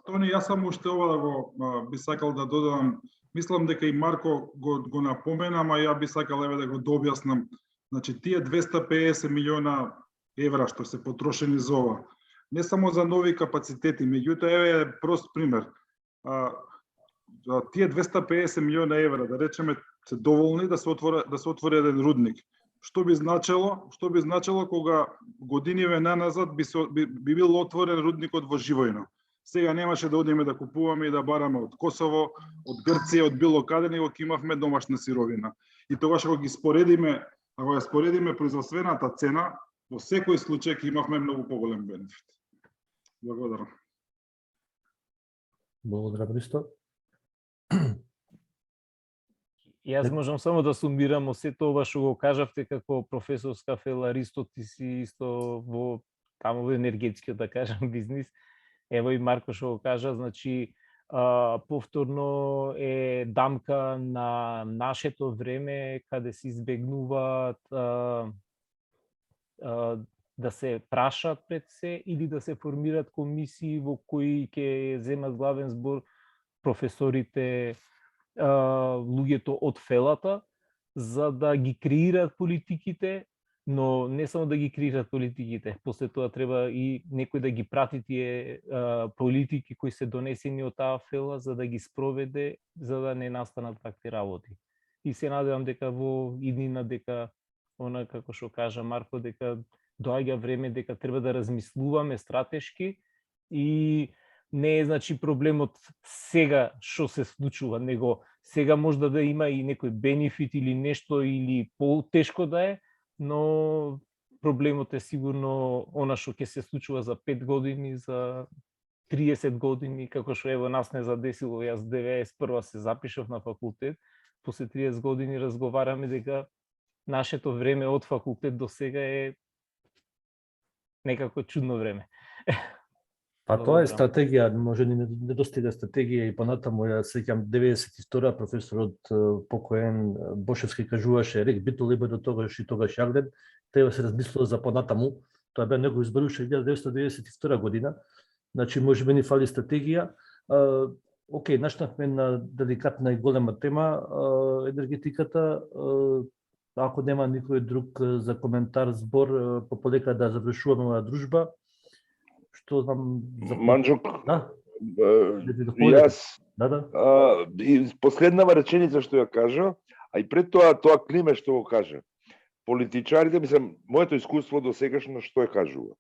Тони, јас само уште ова да го би сакал да додадам. Мислам дека и Марко го напомена, ама ја би сакал еве да го дообјаснам. Значи, тие 250 милиона евра што се потрошени за ова, не само за нови капацитети, меѓутоа еве прост пример. Тие 250 милиона евра, да речеме, се доволни да се отвори еден рудник. Што би значило кога годиниве наназад би бил отворен рудникот во Живојно. Сега немаше да одиме да купуваме и да бараме од Косово, од Грција, од било каде, него ќе имавме домашна сировина. И тогаш ако ја споредиме производствената цена, во секој случај ќе имавме многу поголем бенефит. Благодарам. Благодарам, Христо. Јас можам само да сумирам сето ова што го кажавте како професорска фела Аристотис и исто во таму во енергетскиот, да кажам, бизнис. Ево и Марко што го кажа, значи повторно е дамка на нашето време каде се избегнуваат да се прашаат пред се или да се формираат комисии во кои ќе земат главен збор професорите, луѓето од фелата, за да ги креираат политиките, но не само да ги креираат политиките, после тоа треба и некој да ги прати тие политики кои се донесени од таа фела за да ги спроведе, за да не настанат такви работи. И се надевам дека во иднина дека она како што кажа Марко, дека доаѓа време дека треба да размислуваме стратешки и не е значи проблемот сега што се случува, него сега може да има и некој бенефит или нешто или потешко да е, но проблемот е сигурно она што ќе се случува за 5 години, за 30 години, како што ево нас не задесило. Јас 91 се запишав на факултет, после 30 години разговараме дека нашето време од факултет до сега е некако чудно време. Па тоа е стратегија, може ни недостига стратегија и понатаму ја сеќам 92 професорот покоен Бошевски кажуваше рек бито либо до тогаш и тогаш јаглен, треба се размислува за понатаму. Тоа беа него изборуваше 1992 година. Значи можеби ни фали стратегија. Океј, начнавме на деликатна и голема тема енергетиката. Ако нема никој друг за коментар, збор, полека да завршуваме оваа дружба. Што знам за Манџук, да? јас Да. и последнава реченица што ја кажа, а и пред тоа Климе што го кажа. Политичарите, мислам, моето искуство до сегашно што ја кажува.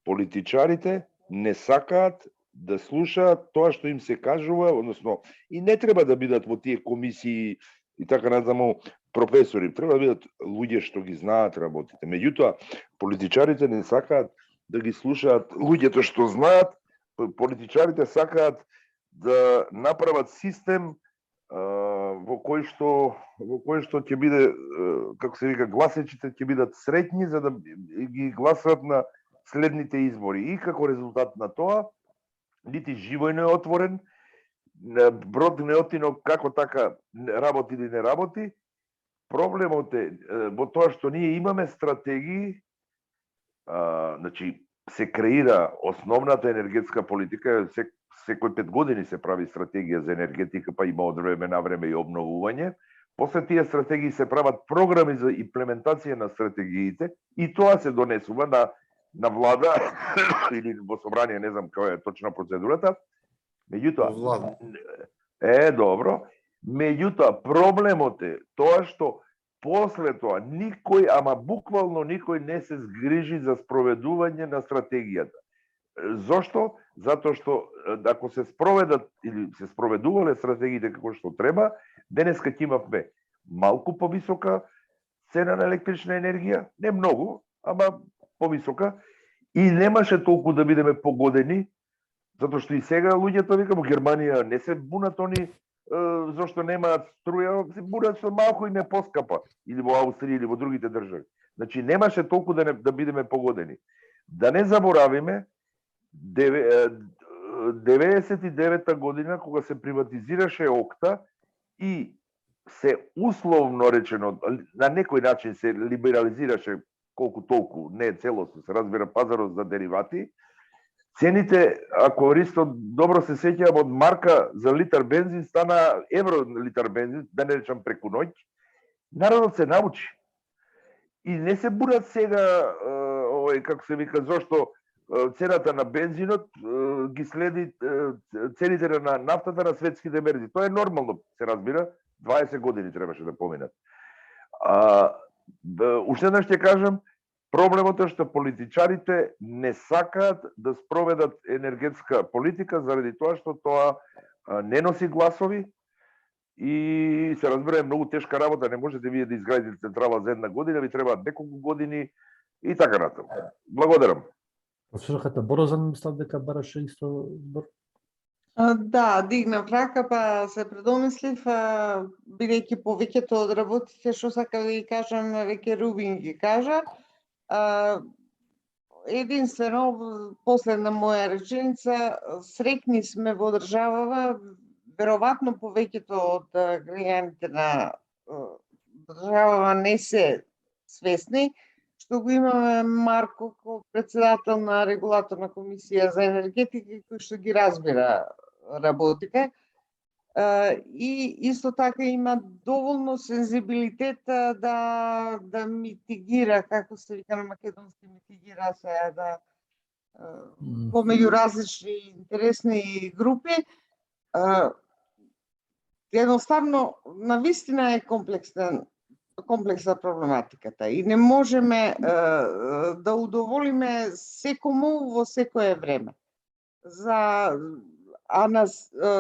Политичарите не сакаат да слушаат тоа што им се кажува, односно и не треба да бидат во тие комисии и така назамо професори, треба да бидат луѓе што ги знаат работите. Меѓутоа, политичарите не сакаат да ги слушаат луѓето што знаат, политичарите сакаат да направат систем во кој што ќе биде, како се вика, гласачите ќе бидат среќни за да ги гласат на следните избори. И како резултат на тоа, нити Живојно е отворен, Брод Гнеотино како така работи или не работи. Проблемот е во тоа што ние имаме стратегии, значи се креира основната енергетска политика, секој 5 години се прави стратегија за енергетика, па има од време на време и обновување. После тие стратегии се прават програми за имплементација на стратегиите и тоа се донесува на влада или во собрание, не знам која е точна процедурата. Меѓутоа, добро. Меѓутоа, проблемот е тоа што после тоа никој, ама буквално никој не се згрижи за спроведување на стратегијата. Зошто? Затоа што ако се спроведат или се спроведувале стратегиите како што треба, денеска ќе имавме малку повисока цена на електрична енергија, не многу, ама повисока, и немаше толку да бидеме погодени, затоа што и сега луѓето вика во Германија не се бунат они зашто немаат струја, се бунат што малку им е поскапа, или во Австрија или во другите држави. Значи немаше толку да бидеме погодени. Да не заборавиме 99-та година кога се приватизираше ОКТА и се условно речено на некој начин се либерализираше колку толку, не целосно се разбира пазарот за деривати, Цените, ако Ристо добро се сеќавам, од марка за литар бензин стана евро литар бензин, да не речам преку ноќ. Народот се научи. И не се бурат сега, како се вика, зошто цената на бензинот ги следи цените на нафтата на светските берзи. Тоа е нормално, се разбира. 20 години требаше да поминат. Уште еднаш ќе кажам, проблемот е што политичарите не сакаат да спроведат енергетска политика заради тоа што тоа не носи гласови и се разбира е многу тешка работа, не можете вие да изградите централа за една година, ви требаат неколку години и така натаму. Благодарам. Професор Хатаборозан, мислам дека бараше исто збор. Да, дигнав рака, па се предомислив, бидејќи повеќето од работите што сакам да ги кажам, веќе Рубин ги кажа. Единствено, последна моја реченица, среќни сме во државава, веројатно повеќето од граѓаните на државава не се свесни, што го имаме Марко како председател на регулаторна комисија за енергетика кој што ги разбира работите. И исто така има доволно сензибилитет да митигира, како се вика на македонски, митигира се да помеѓу различни интересни групи. Едноставно, навистина е комплексна проблематиката и не можеме да удоволиме секому во секое време. А на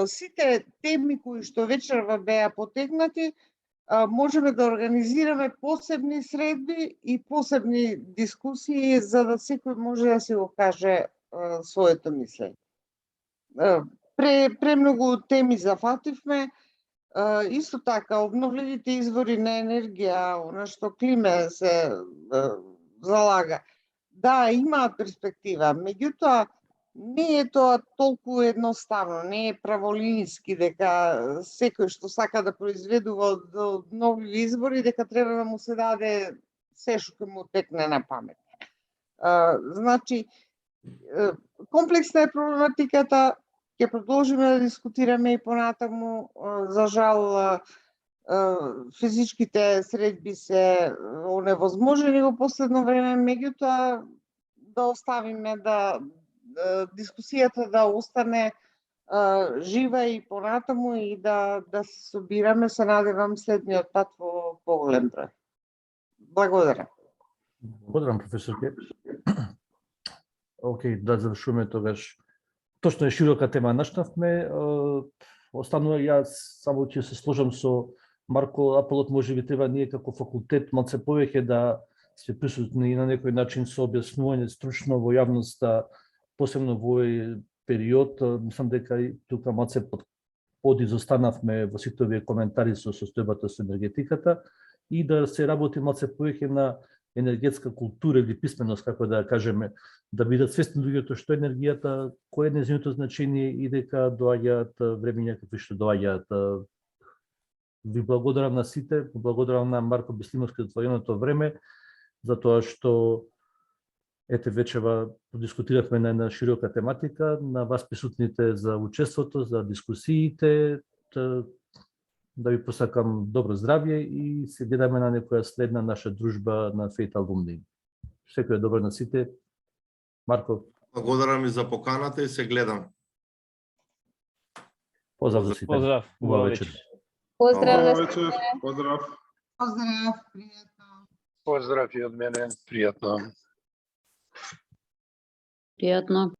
сите теми кои што вечерва беа потегнати, можеме да организираме посебни средби и посебни дискусии за да секој може да се го каже своето мислење. Премногу теми зафативме. Исто така, обновливите извори на енергија, она што Климе се залага, да, имаат перспектива, меѓутоа, не е тоа толку едноставно, не е праволински дека секој што сака да произведува од обновливи извори, дека треба да му се даде се што му текне на памет. Значи, комплексна е проблематиката, ќе продолжиме да дискутираме и понатаму. За жал, физичките средби се оневозможени во последно време, меѓутоа да оставиме дискусијата да остане жива и понатаму и да се собираме, се надевам следниот пат во поголем број. Благодарам. Благодарам, професорке. Океј, да завршуваме тогаш. Точно е широка тема начнавме. Останува јас само ќе се сложам со Марко, апелот може би треба ние како факултет малце повеќе да се присутни на некој начин со објаснување стручно во јавноста, посебно во овој период. Мислам дека тука малце подизостанавме во сите овие коментари со состојбата со енергетиката и да се работи малце повеќе на енергетска култура или писменост, како да кажеме, да бидат свесни луѓето што енергијата, кое е нејзиното значење и дека доаѓаат времења какви што доаѓаат. Ви благодарам на сите, благодарам на Марко Беслимовски за твојното време, за тоа што вечева дискутиравме на една широка тематика, на вас присутните за учеството, за дискусиите, да ви посакам добро здравје и се гледаме на некоја следна наша дружба на Фейт Алумни. Секој добро на сите. Марко. Благодарам и за поканата и се гледам. Поздрав за сите. Поздрав. Убава вечер. Поздрав. Поздрав. Поздрав, пријатно. Поздрав и од мене, пријатно. Пријатно.